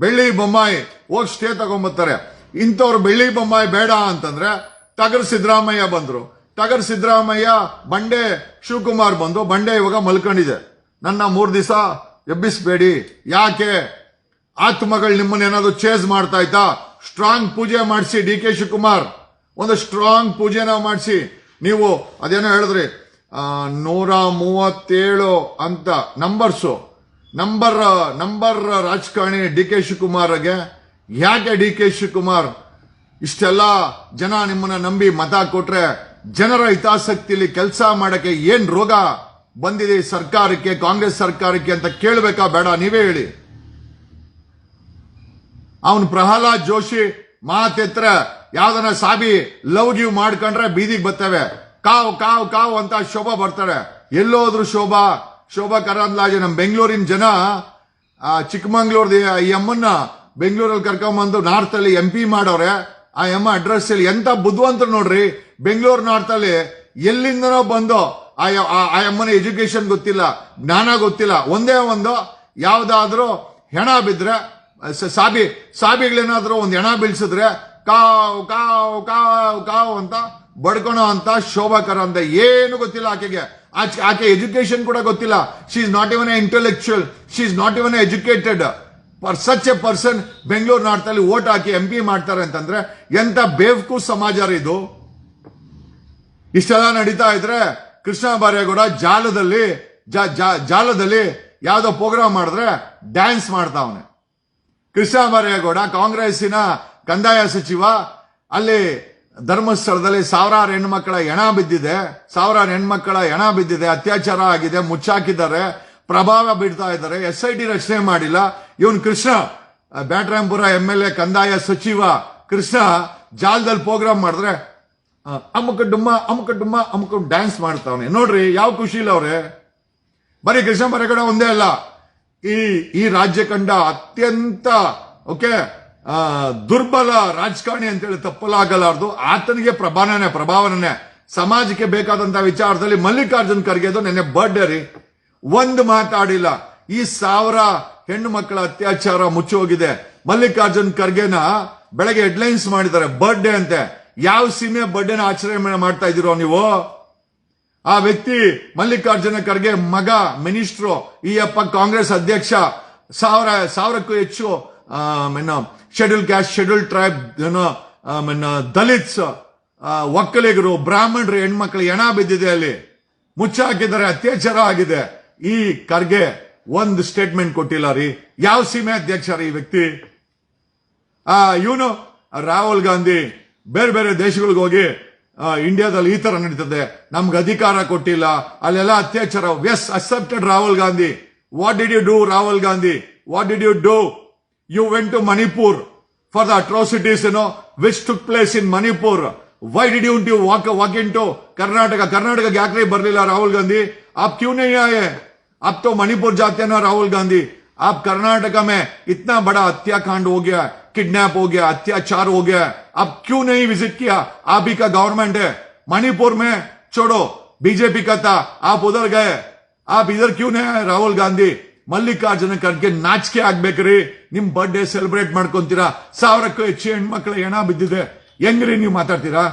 ಬೆಳ್ಳಿ ಬೊಮ್ಮಾಯಿ ಹೋಗಿ ಸ್ಟೇ ತಗೊಂಡ್ಬರ್ತಾರೆ. ಇಂಥವ್ರು ಬೆಳ್ಳಿ ಬೊಮ್ಮಾಯಿ ಬೇಡ ಅಂತಂದ್ರೆ ಟಗರ್ ಸಿದ್ದರಾಮಯ್ಯ ಬಂದ್ರು. ಟಗರ್ ಸಿದ್ದರಾಮಯ್ಯ, ಬಂಡೆ ಶಿವಕುಮಾರ್ ಬಂದು, ಬಂಡೆ ಇವಾಗ ಮಲ್ಕೊಂಡಿದೆ. ನನ್ನ 3 ದಿವಸ ಎಬ್ಬಿಸ್ಬೇಡಿ. ಯಾಕೆ? ಆತ್ಮಗಳು ನಿಮ್ಮನ್ನ ಏನಾದ್ರು ಚೇಸ್ ಮಾಡ್ತಾ ಇತ್ತಾ? ಸ್ಟ್ರಾಂಗ್ ಪೂಜೆ ಮಾಡಿಸಿ. DK ಶಿವಕುಮಾರ್ ಒಂದು ಸ್ಟ್ರಾಂಗ್ ಪೂಜೆನ ಮಾಡಿಸಿ. ನೀವು ಅದೇನೋ ಹೇಳಿದ್ರಿ 137 ಅಂತ ನಂಬರ್ ರಾಜಕಾರಣಿ DK ಶಿವಕುಮಾರ್ಗೆ. ಯಾಕೆ DK ಶಿವಕುಮಾರ್ ಇಷ್ಟೆಲ್ಲ ಜನ ನಿಮ್ಮನ್ನ ನಂಬಿ ಮತ ಕೊಟ್ರೆ ಜನರ ಹಿತಾಸಕ್ತಿಯಲ್ಲಿ ಕೆಲಸ ಮಾಡಕ್ಕೆ ಏನ್ ರೋಗ ಬಂದಿದೆ ಸರ್ಕಾರಕ್ಕೆ, ಕಾಂಗ್ರೆಸ್ ಸರ್ಕಾರಕ್ಕೆ ಅಂತ ಕೇಳಬೇಕಾ ಬೇಡ? ನೀವೇ ಹೇಳಿ. ಅವನು ಪ್ರಹ್ಲಾದ್ ಜೋಶಿ ಮಾತೆತ್ರ ಯಾವ್ದನ್ನ ಸಾಬಿ ಲವ್ ಗಿವ್ ಮಾಡ್ಕೊಂಡ್ರೆ ಬೀದಿಗೆ ಬರ್ತವೆ. ಕಾವ್ ಅಂತ ಶೋಭಾ ಬರ್ತಾರೆ. ಎಲ್ಲೋದ್ರು ಶೋಭಾ ಕರಂದ್ಲಾಜೆ. ನಮ್ ಬೆಂಗಳೂರಿನ ಜನ ಚಿಕ್ಕಮಂಗ್ಳೂರ್ದು ಈ ಅಮ್ಮನ್ನ ಬೆಂಗಳೂರಲ್ಲಿ ಕರ್ಕೊಂಡ್ಬಂದು ನಾರ್ತ್ ಅಲ್ಲಿ MP ಮಾಡವ್ರೆ. ಆ ಅಮ್ಮ ಅಡ್ರೆಸ್ ಅಲ್ಲಿ ಎಂತ ಬುದ್ಧಿವಂತರು ನೋಡ್ರಿ. ಬೆಂಗಳೂರು ನಾರ್ತ್ ಅಲ್ಲಿ ಎಲ್ಲಿಂದನೋ ಬಂದು ಆ ಅಮ್ಮನ ಎಜುಕೇಶನ್ ಗೊತ್ತಿಲ್ಲ, ಜ್ಞಾನ ಗೊತ್ತಿಲ್ಲ. ಒಂದೇ ಒಂದು ಯಾವ್ದಾದ್ರೂ ಹೆಣ ಬಿದ್ರೆ ಸಾಬಿಗಳೇನಾದ್ರೂ ಒಂದು ಹೆಣ ಬೀಳ್ಸಿದ್ರೆ ಕಾವ್ ಅಂತ ಬಡ್ಕೊಳೋ ಅಂತ ಶೋಭಾಕರ ಅಂತ ಏನು ಗೊತ್ತಿಲ್ಲ ಆಕೆಗೆ. ಆಕೆ ಎಜುಕೇಶನ್ ಕೂಡ ಗೊತ್ತಿಲ್ಲ. She is not even A intellectual, she is not even educated. For such A person Bengaluru north ಅಲ್ಲಿ ವೋಟ್ ಹಾಕಿ MP ಮಾಡ್ತಾರೆ ಅಂತಂದ್ರೆ ಎಂತ ಬೇವ್ಕು ಸಮಾಜ ಇದು. ಇಷ್ಟೆಲ್ಲ ನಡೀತಾ ಇದ್ರೆ ಕೃಷ್ಣ ಬೈರೇಗೌಡ ಜಾಲದಲ್ಲಿ ಯಾವ್ದೋ ಪ್ರೋಗ್ರಾಮ್ ಮಾಡಿದ್ರೆ ಡ್ಯಾನ್ಸ್ ಮಾಡ್ತಾವನೆ. ಕೃಷ್ಣ ಬೈರೇಗೌಡ ಕಾಂಗ್ರೆಸ್ಸಿನ ಕಂದಾಯ ಸಚಿವ. ಅಲ್ಲಿ ಧರ್ಮಸ್ಥಳದಲ್ಲಿ ಸಾವಿರಾರು ಹೆಣ್ಮಕ್ಕಳ ಹೆಣ ಬಿದ್ದಿದೆ, ಅತ್ಯಾಚಾರ ಆಗಿದೆ, ಮುಚ್ಚಾಕಿದ್ದಾರೆ, ಪ್ರಭಾವ ಬೀಳ್ತಾ ಇದ್ದಾರೆ. SIT ರಚನೆ ಮಾಡಿಲ್ಲ. ಇವನ್ ಕೃಷ್ಣ ಬ್ಯಾಟ್ರಾಂಪುರ MLA ಕಂದಾಯ ಸಚಿವ ಕೃಷ್ಣ ಜಾಲದಲ್ಲಿ ಪ್ರೋಗ್ರಾಮ್ ಮಾಡಿದ್ರೆ ಅಮುಕ ಡುಮ್ಮ ಡ್ಯಾನ್ಸ್ ಮಾಡ್ತಾವನೆ. ನೋಡ್ರಿ ಯಾವ ಖುಷಿ ಇಲ್ಲ ಅವ್ರೆ. ಬರೀ ಕೃಷ್ಣ ಬೈರೇಗೌಡ ಒಂದೇ ಅಲ್ಲ, ಈ ರಾಜ್ಯ ಕಂಡ ಅತ್ಯಂತ ದುರ್ಬಲ ರಾಜಕಾರಣಿ ಅಂತೇಳಿ ತಪ್ಪಲಾಗಲಾರ್ದು. ಆತನಿಗೆ ಪ್ರಭಾವನೆ ಸಮಾಜಕ್ಕೆ ಬೇಕಾದಂತ ವಿಚಾರದಲ್ಲಿ ಮಲ್ಲಿಕಾರ್ಜುನ್ ಖರ್ಗೆದು ನೆನ್ನೆ ಬರ್ಡೇ ರೀ. ಒಂದು ಮಾತಾಡಿಲ್ಲ. ಈ 1000 ಹೆಣ್ಣು ಮಕ್ಕಳ ಅತ್ಯಾಚಾರ ಮುಚ್ಚೋಗಿದೆ. ಮಲ್ಲಿಕಾರ್ಜುನ್ ಖರ್ಗೆನ ಬೆಳಗ್ಗೆ ಹೆಡ್ಲೈನ್ಸ್ ಮಾಡಿದ್ದಾರೆ, ಬರ್ಡೇ ಅಂತೆ. ಯಾವ ಸೀಮೆ ಬರ್ಡೇನ ಆಚರಣೆ ಮಾಡ್ತಾ ಇದೀರೋ ನೀವು? ಆ ವ್ಯಕ್ತಿ ಮಲ್ಲಿಕಾರ್ಜುನ ಖರ್ಗೆ ಮಗ ಮಿನಿಸ್ಟ್ರು, ಈ ಅಪ್ಪ ಕಾಂಗ್ರೆಸ್ ಅಧ್ಯಕ್ಷ. 1000ಕ್ಕೂ ಹೆಚ್ಚು schedule caste, schedule tribe, Dalits, ಒಕ್ಕಲಿಗರು, ಬ್ರಾಹ್ಮಣರು ಹೆಣ್ಮಕ್ಳು ಹೆಣ ಬಿದ್ದಿದೆ. ಅಲ್ಲಿ ಮುಚ್ಚಾಕಿದ್ದಾರೆ, ಅತ್ಯಾಚಾರ ಆಗಿದೆ. ಈ ಖರ್ಗೆ ಒಂದು ಸ್ಟೇಟ್ಮೆಂಟ್ ಕೊಟ್ಟಿಲ್ಲ ರೀ. ಯಾವ ಸೀಮೆ ಅಧ್ಯಕ್ಷ ರೀ ಈ ವ್ಯಕ್ತಿ? ಇವನು ರಾಹುಲ್ ಗಾಂಧಿ ಬೇರೆ ಬೇರೆ ದೇಶಗಳಿಗೆ ಹೋಗಿ ಇಂಡಿಯಾದಲ್ಲಿ ಈ ತರ ನಡೀತದೆ, ನಮ್ಗೆ ಅಧಿಕಾರ ಕೊಟ್ಟಿಲ್ಲ, ಅಲ್ಲೆಲ್ಲ ಅತ್ಯಾಚಾರ. Yes, accepted Rahul Gandhi. What did you do Rahul Gandhi? What did you do? You went to Manipur for the atrocities, which took place in Manipur. Why did you walk into Karnataka? Karnataka ಯಾಕ್ರೆ ಬರ್ಲಿಲ್ಲ ರಾಹುಲ್ ಗಾಂಧಿ? आप क्यों नहीं आए? आप तो मणिपुर जाते ना राहुल गांधी. आप कर्नाटका में इतना बड़ा हत्याकांड हो गया, किडनैप हो गया, अत्याचार हो गया, आप क्यों नहीं विजिट किया? आप ही का गवर्नमेंट है. मणिपुर में छोड़ो, बीजेपी का था, आप उधर गए, आप इधर क्यों नहीं आए राहुल गांधी? ಮಲ್ಲಿಕಾರ್ಜುನ ಖರ್ಗೆ ನಾಚಿಕೆ ಆಗ್ಬೇಕ್ರಿ. ನಿಮ್ ಬರ್ಡೇ ಸೆಲೆಬ್ರೇಟ್ ಮಾಡ್ಕೊಂತೀರಾ, 1000ಕ್ಕೂ ಹೆಚ್ಚು ಹೆಣ್ಮಕ್ಳ ಹೆಣ ಬಿದ್ದಿದೆ, ಹೆಂಗ್ರಿ ನೀವು ಮಾತಾಡ್ತೀರಾ?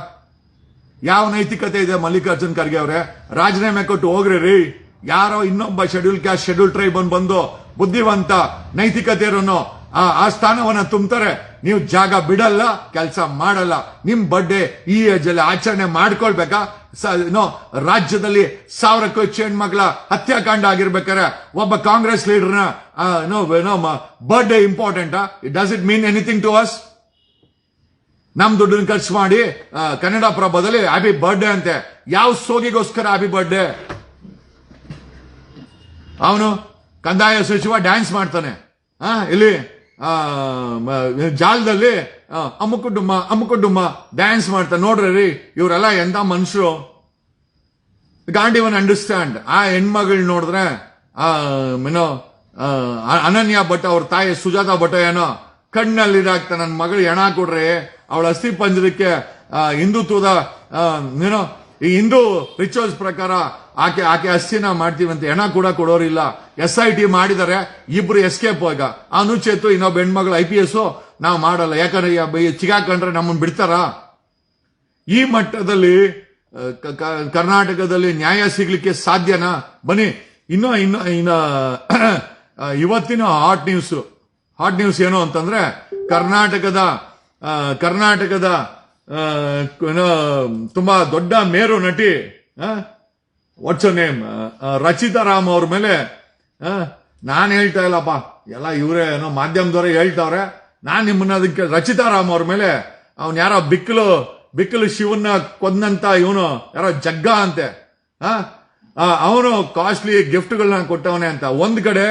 ಯಾವ ನೈತಿಕತೆ ಇದೆ ಮಲ್ಲಿಕಾರ್ಜುನ್ ಖರ್ಗೆ ಅವರೇ? ರಾಜೀನಾಮೆ ಕೊಟ್ಟು ಹೋಗ್ರಿ ರೀ. ಯಾರೋ ಇನ್ನೊಬ್ಬ ಶೆಡ್ಯೂಲ್ ಕ್ಯಾಸ್ಟ್ ಶೆಡ್ಯೂಲ್ ಟ್ರೈಬ್ ಬಂದು ಬುದ್ಧಿವಂತ ನೈತಿಕತೆ ಇರೋನು ಆ ಸ್ಥಾನವನ್ನ ತುಂಬ್ತಾರೆ. ನೀವು ಜಾಗ ಬಿಡಲ್ಲ, ಕೆಲಸ ಮಾಡಲ್ಲ. ನಿಮ್ ಬರ್ಡೇ ಈ ಏಜ್ ಅಲ್ಲಿ ಆಚರಣೆ ಮಾಡ್ಕೊಳ್ಬೇಕಾ? ರಾಜ್ಯದಲ್ಲಿ 1000ಕ್ಕೂ ಹೆಚ್ಚು ಹೆಣ್ಮಕ್ಳ ಹತ್ಯಾಕಾಂಡ ಆಗಿರ್ಬೇಕಾರೆ ಒಬ್ಬ ಕಾಂಗ್ರೆಸ್ ಲೀಡರ್ನ birthday important? Does it mean anything to us? ನಮ್ ದುಡ್ಡನ್ನು ಖರ್ಚು ಮಾಡಿ ಕನ್ನಡ ಪ್ರಭದಲ್ಲಿ ಹ್ಯಾಪಿ ಬರ್ಡೇ ಅಂತೆ. ಯಾವ ಸೋಗಿಗೋಸ್ಕರ ಹ್ಯಾಪಿ ಬರ್ಡೇ? ಅವನು ಕಂದಾಯ ಸಚಿವ ಡ್ಯಾನ್ಸ್ ಮಾಡ್ತಾನೆ ಇಲ್ಲಿ ಜಾಲದಲ್ಲಿ ಅಮ್ಮುಕುಡ್ಡುಮ್ಮ ಡ್ಯಾನ್ಸ್ ಮಾಡ್ತಾನೆ. ನೋಡ್ರಿ ರೀ, ಇವರೆಲ್ಲ ಎಂತ ಮನುಷ್ಯರು? Can't even understand. ಆ ಹೆಣ್ಮಗಳು ನೋಡಿದ್ರೆ ಅನನ್ಯ ಭಟ್ ಅವ್ರ ತಾಯಿ ಸುಜಾತಾ ಭಟ್ ಏನೋ ಕಣ್ಣಲ್ಲಿ ಇದಾಗ್ತಾ, ನನ್ನ ಮಗಳು ಹೆಣ ಕೊಡ್ರಿ, ಅವಳ ಅಸ್ಥಿ ಪಂಜರಕ್ಕೆ ಹಿಂದುತ್ವದ ಈ ಹಿಂದೂ ರಿಚುವಲ್ಸ್ ಪ್ರಕಾರ ಆಕೆ ಅಸ್ಥಿನ ಮಾಡ್ತೀವಿ ಅಂತ ಹೆಣ ಕೂಡ ಕೊಡೋರಿಲ್ಲ. SIT ಮಾಡಿದರೆ, ಇಬ್ರು ಎಸ್ಕೇಪ್. ಈಗ ಅನುಚೇತು ಇನ್ನೊಬ್ಬ ಹೆಣ್ಮಗಳು IPS ನಾವು ಮಾಡಲ್ಲ, ಯಾಕಂದ್ರೆ ಚಿಗಾಕೊಂಡ್ರೆ ನಮ್ಮನ್ನು ಬಿಡ್ತಾರ? ಈ ಮಟ್ಟದಲ್ಲಿ ಕರ್ನಾಟಕದಲ್ಲಿ ನ್ಯಾಯ ಸಿಗ್ಲಿಕ್ಕೆ ಸಾಧ್ಯನಾ? ಬನ್ನಿ, ಇನ್ನ ಇವತ್ತಿನ ಹಾಟ್ ನ್ಯೂಸ್ ಏನು ಅಂತಂದ್ರೆ, ಕರ್ನಾಟಕದ ತುಂಬಾ ದೊಡ್ಡ ಮೇರು ನಟಿ ವಾಟ್ಸ್ ನೇಮ್ ರಚಿತಾ ರಾಮ್ ಅವ್ರ ಮೇಲೆ, ನಾನ್ ಹೇಳ್ತಾ ಇಲ್ಲಪ್ಪ, ಎಲ್ಲ ಇವರೇ ಏನೋ ಮಾಧ್ಯಮದವರೇ ಹೇಳ್ತಾವ್ರೆ, ನಾನ್ ನಿಮ್ಮನ್ನ ಅದಕ್ಕೆ ರಚಿತಾ ರಾಮ್ ಅವ್ರ ಮೇಲೆ ಅವನ್ ಯಾರೋ ಬಿಕ್ಕಲು ಶಿವನ್ನ ಕೊಂದಂತ ಇವನು ಯಾರೋ ಜಗ್ಗ ಅಂತೆ, ಅವನು ಕಾಸ್ಟ್ಲಿ ಗಿಫ್ಟ್ಗಳನ್ನ ಕೊಟ್ಟವನೆ ಅಂತ. ಒಂದ್ ಕಡೆ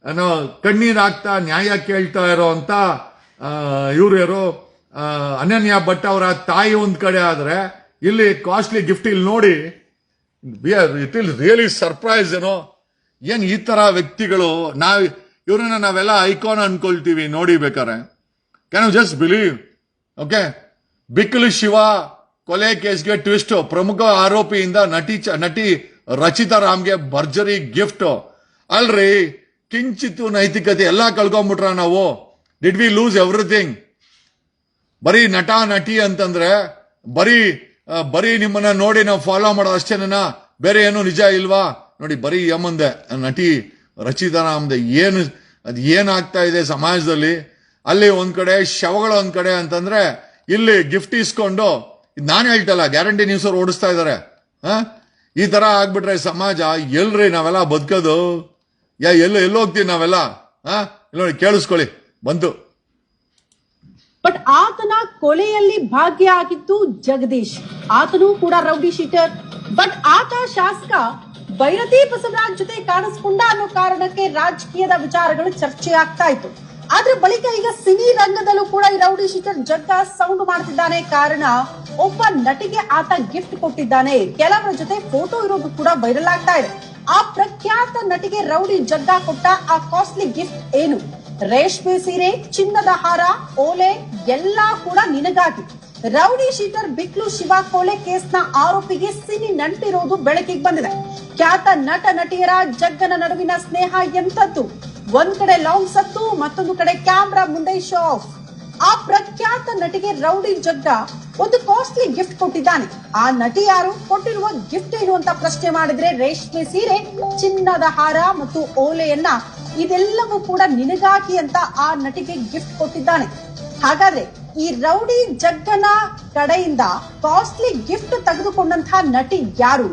ಏನೋ ಕಣ್ಣೀರ್ ಹಾಕ್ತಾ ನ್ಯಾಯ ಕೇಳ್ತಾ ಇರೋ ಅಂತ ಇವ್ರು ಯಾರು ಅನನ್ಯ ಭಟ್ ಅವರ ತಾಯಿ ಒಂದ್ ಕಡೆ ಆದ್ರೆ, ಇಲ್ಲಿ ಕಾಸ್ಟ್ಲಿ ಗಿಫ್ಟ್ ಇಲ್ಲಿ ನೋಡಿ, ಇಟ್ ಇಲ್ ರಿಯಲಿ ಸರ್ಪ್ರೈಸ್. ಏನ್ ಈ ತರ ವ್ಯಕ್ತಿಗಳು, ಇವ್ರನ್ನ ನಾವೆಲ್ಲ ಐಕಾನ್ ಅನ್ಕೊಳ್ತೀವಿ ನೋಡಿ ಬೇಕಾರೆ. Can you just believe? Okay, ಬಿಕ್ಕಲು ಶಿವ ಕೊಲೆ ಕೇಸ್ಗೆ ಟ್ವಿಸ್ಟ್, ಪ್ರಮುಖ ಆರೋಪಿಯಿಂದ ನಟಿ ರಚಿತಾ ರಾಮ್ಗೆ ಭರ್ಜರಿ ಗಿಫ್ಟ್. ಅಲ್ರಿ, ಕಿಂಚಿತ್ತು ನೈತಿಕತೆ ಎಲ್ಲ ಕಳ್ಕೊಂಡ್ಬಿಟ್ರ ನಾವು? Did we lose everything? ಬರೀ ನಟಿ ಅಂತಂದ್ರೆ ಬರೀ ನಿಮ್ಮನ್ನ ನೋಡಿ ನಾವು ಫಾಲೋ ಮಾಡೋದು ಅಷ್ಟೇನ? ಬೇರೆ ಏನು ನಿಜ ಇಲ್ವಾ? ನೋಡಿ, ಬರೀ ಯಮಂದೆ ನಟಿ ರಚಿತಾ ರಾಮ್ದೆ ಏನಾಗ್ತಾ ಇದೆ ಸಮಾಜದಲ್ಲಿ. ಅಲ್ಲಿ ಒಂದ್ ಕಡೆ ಶವಗಳು ಒಂದ್ ಕಡೆ ಅಂತಂದ್ರೆ, ಇಲ್ಲಿ ಗಿಫ್ಟ್ ಇಸ್ಕೊಂಡು, ನಾನು ಹೇಳ್ತಲ್ಲ, ಗ್ಯಾರಂಟಿ ನ್ಯೂಸ್ ಅವ್ರು ಓಡಿಸ್ತಾ ಇದಾರೆ. ಈ ತರ ಆಗ್ಬಿಟ್ರೆ ಸಮಾಜ ಎಲ್ರಿ ನಾವೆಲ್ಲ ಬದುಕೋದು? ಎಲ್ಲೋಗ್ತೀವಿ ನಾವೆಲ್ಲ? ನೋಡಿ, ಕೇಳಿಸ್ಕೊಳ್ಳಿ ಬಂತು. ಬಟ್ ಆತನ ಕೊಲೆಯಲ್ಲಿ ಭಾಗಿಯಾಗಿದ್ದು ಜಗದೀಶ್, ಆತನು ಕೂಡ ರೌಡಿ ಶೀಟರ್. ಬಟ್ ಆತ ಶಾಸಕ ಭೈರತಿ ಬಸವರಾಜ್ ಜೊತೆ ಕಾಣಿಸ್ಕೊಂಡ ಅನ್ನೋ ಕಾರಣಕ್ಕೆ ರಾಜಕೀಯದ ವಿಚಾರಗಳು ಚರ್ಚೆ ಆಗ್ತಾ ಇತ್ತು. ಆದ್ರೆ ಬಳಿಕ ಈಗ ಸಿನಿ ರಂಗದಲ್ಲೂ ಕೂಡ ಈ ರೌಡಿ ಶೀಟರ್ ಜಗ್ಗ ಸೌಂಡ್ ಮಾಡ್ತಿದ್ದಾನೆ. ಕಾರಣ, ಒಬ್ಬ ನಟಿಗೆ ಆತ ಗಿಫ್ಟ್ ಕೊಟ್ಟಿದ್ದಾನೆ. ಕೆಲವರ ಜೊತೆ ಫೋಟೋ ಇರೋದು ಕೂಡ ವೈರಲ್ ಆಗ್ತಾ ಇದೆ. ಆ ಪ್ರಖ್ಯಾತ ನಟಿಗೆ ರೌಡಿ ಜಗ್ಗ ಕೊಟ್ಟ ಆ ಕಾಸ್ಟ್ಲಿ ಗಿಫ್ಟ್ ಏನು? ರೇಷ್ಮೆ ಸೀರೆ, ಚಿನ್ನದ ಹಾರ, ಓಲೆ ಎಲ್ಲಾ ಕೂಡ ನಿನಗಾಗಿ. ರೌಡಿ ಶೀಟರ್ ಬಿಕ್ಲು ಶಿವ ಕೊಲೆ ಕೇಸ್ನ ಆರೋಪಿಗೆ ಸಿನಿ ನಂಟಿರೋದು ಬೆಳಕಿಗೆ ಬಂದಿದೆ. ಖ್ಯಾತ ನಟಿಯರ ಜಗ್ಗನ ನಡುವಿನ ಸ್ನೇಹ ಎಂತದ್ದು? ಒಂದ್ ಕಡೆ ಲಾಂಗ್ ಸತ್ತು, ಮತ್ತೊಂದು ಕಡೆ ಕ್ಯಾಮ್ರಾ ಮುಂದೆ ಶೋ ಆಫ್. ಆ ಪ್ರಖ್ಯಾತ ನಟಿಗೆ ರೌಡಿ ಜಗ್ಗ ಒಂದು ಕಾಸ್ಟ್ಲಿ ಗಿಫ್ಟ್ ಕೊಟ್ಟಿದ್ದಾನೆ. ಆ ನಟಿ ಯಾರು? ಕೊಟ್ಟಿರುವ ಗಿಫ್ಟ್ ಏನು ಅಂತ ಪ್ರಶ್ನೆ ಮಾಡಿದ್ರೆ, ರೇಷ್ಮೆ ಸೀರೆ, ಚಿನ್ನದ ಹಾರ ಮತ್ತು ಓಲೆಯನ್ನ, ಇದೆಲ್ಲವೂ ಕೂಡ ನಿನಗಾಗಿ ಅಂತ ಆ ನಟಿಗೆ ಗಿಫ್ಟ್ ಕೊಟ್ಟಿದ್ದಾನೆ. ಹಾಗಾದ್ರೆ ಈ ರೌಡಿ ಜಗ್ಗನ ಕಡೆಯಿಂದ ಕಾಸ್ಟ್ಲಿ ಗಿಫ್ಟ್ ತೆಗೆದುಕೊಂಡಂತಹ ನಟಿ ಯಾರು?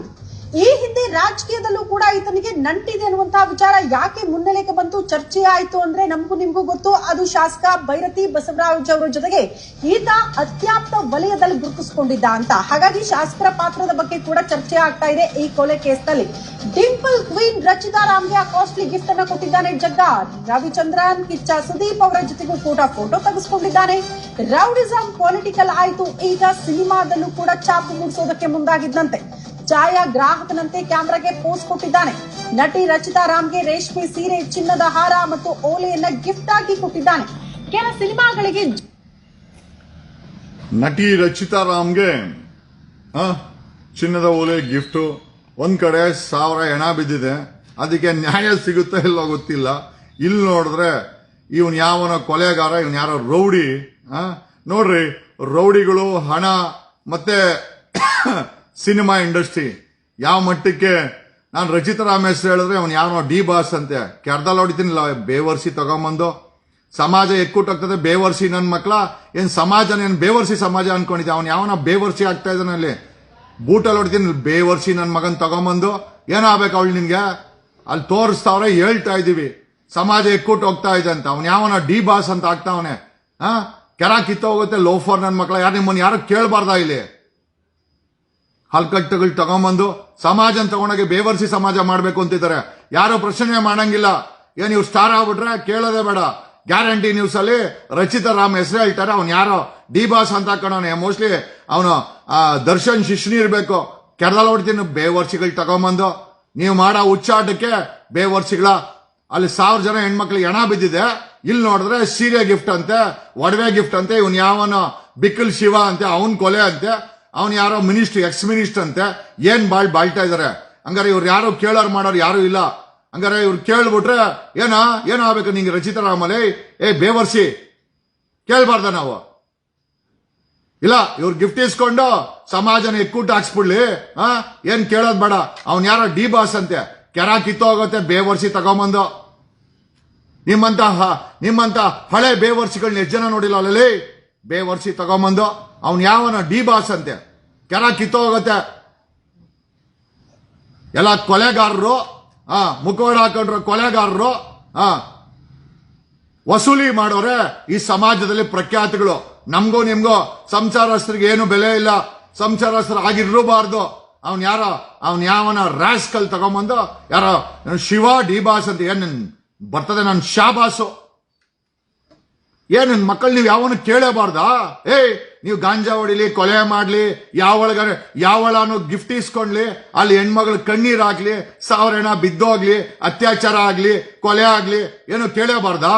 ಈ ಹಿಂದೆ ರಾಜಕೀಯದಲ್ಲೂ ಕೂಡ ಈತನಿಗೆ ನಂಟಿದೆ ಅನ್ನುವಂತಹ ವಿಚಾರ ಯಾಕೆ ಮುನ್ನೆಲೆಗೆ ಬಂತು, ಚರ್ಚೆ ಆಯ್ತು ಅಂದ್ರೆ ನಮಗೂ ನಿಮ್ಗೂ ಗೊತ್ತು. ಅದು ಶಾಸಕ ಬೈರತಿ ಬಸವರಾಜ್ ಅವರ ಜೊತೆಗೆ ಈತ ಅತ್ಯಾಪ್ತ ವಲಯದಲ್ಲಿ ಗುರುತಿಸಿಕೊಂಡಿದ್ದ ಅಂತ. ಹಾಗಾಗಿ ಶಾಸಕರ ಪಾತ್ರದ ಬಗ್ಗೆ ಕೂಡ ಚರ್ಚೆ ಆಗ್ತಾ ಇದೆ ಈ ಕೊಲೆ ಕೇಸ್ನಲ್ಲಿ. ಡಿಂಪಲ್ ಕ್ವೀನ್ ರಚಿತಾ ರಾಮ್ಗೆ ಆ ಕಾಸ್ಟ್ಲಿ ಗಿಫ್ಟ್ ಅನ್ನ ಕೊಟ್ಟಿದ್ದಾನೆ ಜಗ್ಗ. ರವಿಚಂದ್ರನ್, ಕಿಚ್ಚ ಸುದೀಪ್ ಅವರ ಜೊತೆಗೂ ಕೂಡ ಫೋಟೋ ತೆಗೆಸ್ಕೊಂಡಿದ್ದಾನೆ. ರೌಡಿಸಂ ಪೊಲಿಟಿಕಲ್ ಆಯ್ತು, ಈಗ ಸಿನಿಮಾದಲ್ಲೂ ಕೂಡ ಚಾಪು ಮೂಡಿಸೋದಕ್ಕೆ ಮುಂದಾಗಿದ್ದಂತೆ. ಛಾಯಾಗ್ರಾಹಕನಂತೆ ಕ್ಯಾಮೆರಾಗೆ ಪೋಸ್ ಕೊಟ್ಟಿದ್ದಾನೆ. ನಟಿ ರಚಿತಾ ರಾಮ್ಗೆ ರೇಷ್ಮೆ ಸೀರೆ, ಚಿನ್ನದ ಹಾರ ಮತ್ತು ಓಲೆಯನ್ನ ಗಿಫ್ಟ್ ಆಗಿ ಕೊಟ್ಟಿದ್ದಾನೆ. ಕೆಲ ಸಿನಿಮಾಗಳಿಗೆ ನಟಿ ರಚಿತಾ ರಾಮ್ಗೆ ಚಿನ್ನದ ಓಲೆ ಗಿಫ್ಟ್. ಒಂದ್ ಕಡೆ 1000 ಹೆಣ ಬಿದ್ದಿದೆ, ಅದಕ್ಕೆ ನ್ಯಾಯ ಸಿಗುತ್ತೋ ಇಲ್ಲೋ ಗೊತ್ತಿಲ್ಲ. ಇಲ್ಲಿ ನೋಡಿದ್ರೆ ಇವನ್ ಯಾವನ ಕೊಲೆಗಾರ, ಇವನ್ ಯಾರೋ ರೌಡಿ. ನೋಡ್ರಿ, ರೌಡಿಗಳು, ಹಣ ಮತ್ತೆ ಸಿನಿಮಾ ಇಂಡಸ್ಟ್ರಿ ಯಾವ ಮಟ್ಟಕ್ಕೆ. ನಾನು ರಚಿತಾ ರಾಮ್ ಹೆಸರು ಹೇಳಿದ್ರೆ ಅವನ್ ಯಾವನೋ ಡಿ ಬಾಸ್ ಅಂತೆ ಕೆರ್ದಲ್ಲಿ ಹೊಡಿತೀನಿಲ್ಲ. ಬೇವರ್ಸಿ ತಗೊಂಬಂದು ಸಮಾಜ ಎಕ್ಕುಟ್ಟಾಗ್ತದೆ. ಬೇವರ್ಸಿ ನನ್ ಮಕ್ಳ ಏನ್ ಸಮಾಜನೇನ್ ಬೇವರ್ಸಿ ಸಮಾಜ ಅನ್ಕೊಂಡಿದ್ದೆ. ಅವನ್ ಯಾವನ ಬೇವರ್ಸಿ ಆಗ್ತಾ ಇದ್ದಾನೆ ಅಲ್ಲಿ. ಬೂಟಲ್ಲಿ ಹೊಡಿತೀನಿ, ಬೇವರ್ಸಿ ನನ್ ಮಗನ್ ತಗೊಂಬಂದು ಏನಾಗ್ಬೇಕು ಅವಳು ನಿನ್ಗೆ ಅಲ್ಲಿ ತೋರಿಸ್ತಾವ್ರೆ. ಹೇಳ್ತಾ ಇದೀವಿ ಸಮಾಜ ಎಕ್ಕುಟ್ಟು ಹೋಗ್ತಾ ಇದೆ ಅಂತ. ಅವನ್ ಯಾವನ ಡಿ ಬಾಸ್ ಅಂತ ಆಗ್ತಾವನೆ. ಕೆರ ಕಿತ್ತ ಹೋಗುತ್ತೆ ಲೋಫರ್ ನನ್ ಮಕ್ಳ. ಯಾರು ನಿಮ್ಮನ್ನ ಯಾರು ಕೇಳಬಾರ್ದ ಇಲ್ಲಿ. ಹಲ್ಕಟ್ಟುಗಳು ತಗೊಂಬಂದು ಸಮಾಜ ತಗೊಂಡೋಗಿ ಬೇವರ್ಸಿ ಸಮಾಜ ಮಾಡ್ಬೇಕು ಅಂತಿದ್ದಾರೆ. ಯಾರು ಪ್ರಶ್ನೆ ಮಾಡಂಗಿಲ್ಲ. ಏನ್ ಇವ್ರು ಸ್ಟಾರ್ ಆಗ್ಬಿಟ್ರೆ ಕೇಳೋದೇ ಬೇಡ. ಗ್ಯಾರಂಟಿ ನ್ಯೂಸ್ ಅಲ್ಲಿ ರಚಿತಾ ರಾಮ್ ಹೆಸರು ಹೇಳ್ತಾರೆ. ಅವ್ನು ಯಾರೋ ಡಿ ಬಾಸ್ ಅಂತ ಹಾಕೋಣವನೆ. ಮೋಸ್ಟ್ಲಿ ಅವನು ದರ್ಶನ್ ಶಿಷ್ಣಿ ಇರ್ಬೇಕು. ಕೆರದಲ್ಲಿ ಹೊಡ್ತೀನಿ ಬೇವರ್ಸಿಗಳು ತಗೊಂಬಂದು ನೀವು ಮಾಡೋ ಹುಚ್ಚಾಟಕ್ಕೆ ಬೇವರ್ಸಿಗಳ ಅಲ್ಲಿ 1000 ಜನ ಹೆಣ್ಮಕ್ಳಿಗೆ ಹೆಣ ಬಿದ್ದಿದೆ. ಇಲ್ಲಿ ನೋಡಿದ್ರೆ ಸೀರೆ ಗಿಫ್ಟ್ ಅಂತೆ, ಒಡವೆ ಗಿಫ್ಟ್ ಅಂತೆ. ಇವನ್ ಯಾವನ ಬಿಕ್ಕಲ್ ಶಿವ ಅಂತೆ, ಅವನ್ ಕೊಲೆ ಅಂತೆ. ಅವನ್ ಯಾರೋ ಮಿನಿಸ್ಟರ್, ಎಕ್ಸ್ ಮಿನಿಸ್ಟರ್ ಅಂತೆ. ಏನ್ ಬಾಳ್ತಾ ಇದಾರೆ. ಹಂಗಾರೆ ಇವ್ರು ಯಾರು ಕೇಳೋರು ಮಾಡೋರು ಯಾರು ಇಲ್ಲ. ಹಂಗಾರೆ ಇವ್ರು ಕೇಳ್ಬಿಟ್ರೆ ಏನಾಗಬೇಕು ನಿಂಗೆ ರಚಿತಾ ರಾಮಲ್ಲಿ? ಬೇವರ್ಸಿ ಕೇಳ್ಬಾರ್ದ ನಾವು? ಇಲ್ಲ, ಇವ್ರು ಗಿಫ್ಟ್ ಇಸ್ಕೊಂಡು ಸಮಾಜನ ಎಕ್ಕೂಟ ಹಾಕ್ಸ್ಬಿಡ್ಲಿ. ಏನ್ ಕೇಳೋದ್ ಬೇಡ. ಅವನ್ ಯಾರೋ ಡಿ ಬಾಸ್ ಅಂತೆ. ಕೆರ ಕಿತ್ತೋಗುತ್ತೆ ಬೇವರ್ಸಿ ತಗೊಂಬಂದು. ನಿಮ್ಮಂತ ಹಳೆ ಬೇವರ್ಸಿಗಳನ್ನ ಎಷ್ಟು ಜನ ನೋಡಿಲ್ಲ ಅಲ್ಲಿ. ಬೇವರ್ಸಿ ತಗೊಂಬಂದು ಅವನ್ ಯಾವನ ಡಿ ಬಾಸ್ ಅಂತೆ. ಕೆರ ಕಿತ್ತೋಗುತ್ತೆ. ಎಲ್ಲ ಕೊಲೆಗಾರರು, ಮುಖವಾಡ ಹಾಕೊಂಡ್ರು ಕೊಲೆಗಾರರು, ವಸೂಲಿ ಮಾಡೋರೆ ಈ ಸಮಾಜದಲ್ಲಿ ಪ್ರಖ್ಯಾತಿಗಳು. ನಮ್ಗೂ ನಿಮ್ಗೂ ಸಂಸಾರಸ್ಥರಿಗೆ ಏನು ಬೆಲೆ ಇಲ್ಲ. ಸಂಸಾರಸ್ಥರು ಆಗಿರಬಾರ್ದು. ಅವನ್ ಯಾವನ ರಾಸ್ಕಲ್ ತಗೊಂಬಂದು ಯಾರೋ ಶಿವ ಡಿ ಬಾಸ್ ಅಂತ ಏನ್ ಬರ್ತದೆ ನನ್ ಶಾಬಾಸು. ನನ್ ಮಕ್ಕಳು ನೀವು ಯಾವನು ಕೇಳಬಾರ್ದಾ? ನೀವು ಗಾಂಜಾ ಹೊಡಿಲಿ, ಕೊಲೆ ಮಾಡ್ಲಿ, ಯಾವಳನು ಗಿಫ್ಟ್ ಇಸ್ಕೊಂಡ್ಲಿ, ಅಲ್ಲಿ ಹೆಣ್ಮಗಳು ಕಣ್ಣೀರ್ ಆಗ್ಲಿ, 1000 ಹೆಣ ಬಿದ್ದೋಗ್ಲಿ, ಅತ್ಯಾಚಾರ ಆಗ್ಲಿ, ಕೊಲೆ ಆಗ್ಲಿ, ಏನು ಕೇಳಬಾರ್ದಾ?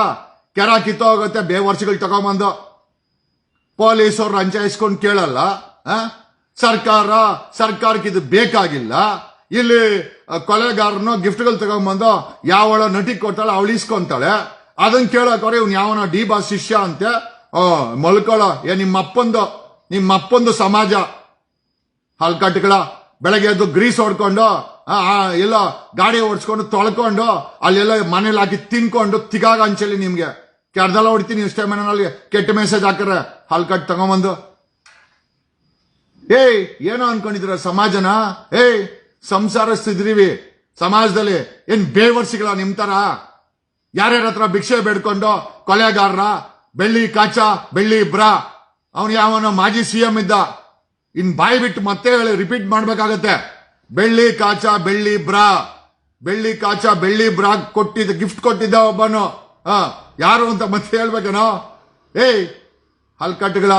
ಕೆರ ಕಿತ್ತೋಗುತ್ತೆ ಬೇವರ್ಸಿಗಳು ತಗೊಂಬಂದು. ಪೊಲೀಸವ್ರು ರಂಚಾಯಿಸ್ಕೊಂಡು ಕೇಳಲ್ಲ. ಸರ್ಕಾರಕ್ಕೆ ಇದು ಬೇಕಾಗಿಲ್ಲ. ಇಲ್ಲಿ ಕೊಲೆಗಾರನು ಗಿಫ್ಟ್ಗಳು ತಗೊಂಬಂದು ಯಾವಳ ನಟಿ ಕೊಡ್ತಾಳೆ ಅವಳು ಇಸ್ಕೊಂತಾಳೆ. ಅದನ್ನ ಕೇಳಕೋರೆ ಇವ್ನು ಯಾವನ ಡಿ ಬಾಸ್ ಶಿಷ್ಯ ಅಂತೆ. ಮಲ್ಕೊಳ್ಳೋ ನಿಮ್ಮಪ್ಪಂದು ಸಮಾಜ. ಹಲ್ಕಟ್ಟುಗಳ ಬೆಳಗ್ಗೆ ಎದ್ದು ಗ್ರೀಸ್ ಹೊಡ್ಕೊಂಡು ಎಲ್ಲ ಗಾಡಿ ಓಡಿಸ್ಕೊಂಡು ತೊಳ್ಕೊಂಡು ಅಲ್ಲೆಲ್ಲ ಮನೇಲಿ ಹಾಕಿ ತಿನ್ಕೊಂಡು ತಿಗಾಗ ಅಂಚಲಿ ನಿಮ್ಗೆ ಕೆರ್ದಲ್ಲ ಹೊಡಿತೀನಿ ಇಷ್ಟೇ ಮನೆಯಲ್ಲಿ ಕೆಟ್ಟ ಮೆಸೇಜ್ ಹಾಕ್ರೆ ಹಲ್ಕಟ್ಟು ತಗೊಂಬಂದು. ಏನೋ ಅನ್ಕೊಂಡಿದ್ರ ಸಮಾಜನ? ಸಂಸಾರಿಸ್ತಿದ್ರೀವಿ ಸಮಾಜದಲ್ಲಿ. ಏನ್ ಬೇವರ್ಸಿಗಳ ನಿಮ್ ತರ ಯಾರ್ಯಾರ ಹತ್ರ ಭಿಕ್ಷೆ ಬೇಡ್ಕೊಂಡು ಕೊಲೆಗಾರರ ಬೆಳ್ಳಿ ಕಾಚ ಬೆಳ್ಳಿ ಬ್ರಾ. ಅವನು ಯಾವನ ಮಾಜಿ ಸಿಎಂ ಇದ್ದ. ಇನ್ ಬಾಯಿ ಬಿಟ್ಟು ಮತ್ತೆ ರಿಪೀಟ್ ಮಾಡ್ಬೇಕಾಗತ್ತೆ. ಬೆಳ್ಳಿ ಕಾಚ ಬೆಳ್ಳಿ ಬ್ರಾ ಕೊಟ್ಟಿದ್ದ ಗಿಫ್ಟ್ ಕೊಟ್ಟಿದ್ದ ಒಬ್ಬನು. ಯಾರು ಅಂತ ಮತ್ತೆ ಹೇಳ್ಬೇಕೇನೋ? ಹಲ್ಕಟ್ಟುಗಳ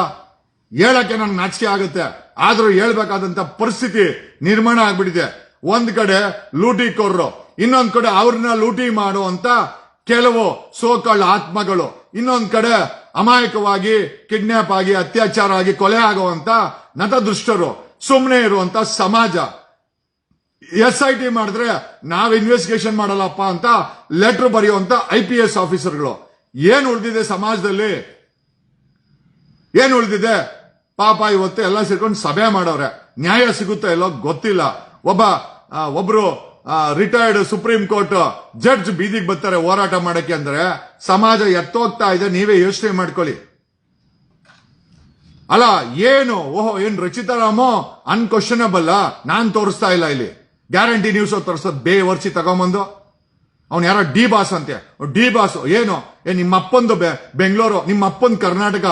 ಹೇಳಕ್ಕೆ ನನ್ಗೆ ನಾಚಿಕೆ ಆಗುತ್ತೆ. ಆದ್ರೂ ಹೇಳ್ಬೇಕಾದಂತ ಪರಿಸ್ಥಿತಿ ನಿರ್ಮಾಣ ಆಗ್ಬಿಟ್ಟಿದೆ. ಒಂದ್ ಕಡೆ ಲೂಟಿಕೋರರು, ಇನ್ನೊಂದ್ ಕಡೆ ಅವ್ರನ್ನ ಲೂಟಿ ಮಾಡುವಂತ ಕೆಲವು ಸೋಕಳ್ಳ ಆತ್ಮಗಳು, ಇನ್ನೊಂದ್ ಕಡೆ ಅಮಾಯಕವಾಗಿ ಕಿಡ್ನಾಪ್ ಆಗಿ ಅತ್ಯಾಚಾರ ಆಗಿ ಕೊಲೆ ಆಗುವಂತ ನತದೃಷ್ಟರು, ಸುಮ್ಮನೆ ಇರುವಂತ ಸಮಾಜ. SIT ಮಾಡಿದ್ರೆ ನಾವ್ ಇನ್ವೆಸ್ಟಿಗೇಷನ್ ಮಾಡಲ್ಲಪ್ಪ ಅಂತ ಲೆಟರ್ ಬರೆಯುವಂತ IPS ಆಫೀಸರ್ಗಳು. ಏನ್ ಉಳಿದಿದೆ ಸಮಾಜದಲ್ಲಿ? ಏನ್ ಉಳಿದಿದೆ? ಪಾಪ ಇವತ್ತು ಎಲ್ಲ ಸೇರ್ಕೊಂಡು ಸಭೆ ಮಾಡವ್ರೆ. ನ್ಯಾಯ ಸಿಗುತ್ತೋ ಎಲ್ಲೋ ಗೊತ್ತಿಲ್ಲ. ಒಬ್ರು ರಿಟೈರ್ಡ್ ಸುಪ್ರೀಂ ಕೋರ್ಟ್ ಜಡ್ಜ್ ಬೀದಿಗೆ ಬರ್ತಾರೆ ಹೋರಾಟ ಮಾಡಕ್ಕೆ ಅಂದ್ರೆ ಸಮಾಜ ಎತ್ತೋಗ್ತಾ ಇದೆ. ನೀವೇ ಯೋಚನೆ ಮಾಡ್ಕೊಳ್ಳಿ. ಅಲ್ಲ ಏನ್ ರಚಿತಾ ರಾಮು ಅನ್ಕ್ವಶನಬಲ್ ನಾನ್ ತೋರಿಸ್ತಾ ಇಲ್ಲ ಇಲ್ಲಿ. ಗ್ಯಾರಂಟಿ ನ್ಯೂಸ್ ತೋರಿಸೋದು ಬೇವರ್ಸಿ ತಗೊಂಬಂದು. ಅವ್ನು ಯಾರೋ ಡಿ ಬಾಸ್ ಅಂತೆ. ಡಿ ಬಾಸ್ ಏನು? ನಿಮ್ಮ ಅಪ್ಪಂದು ಬೆಂಗಳೂರು, ನಿಮ್ಮ ಅಪ್ಪಂದು ಕರ್ನಾಟಕ,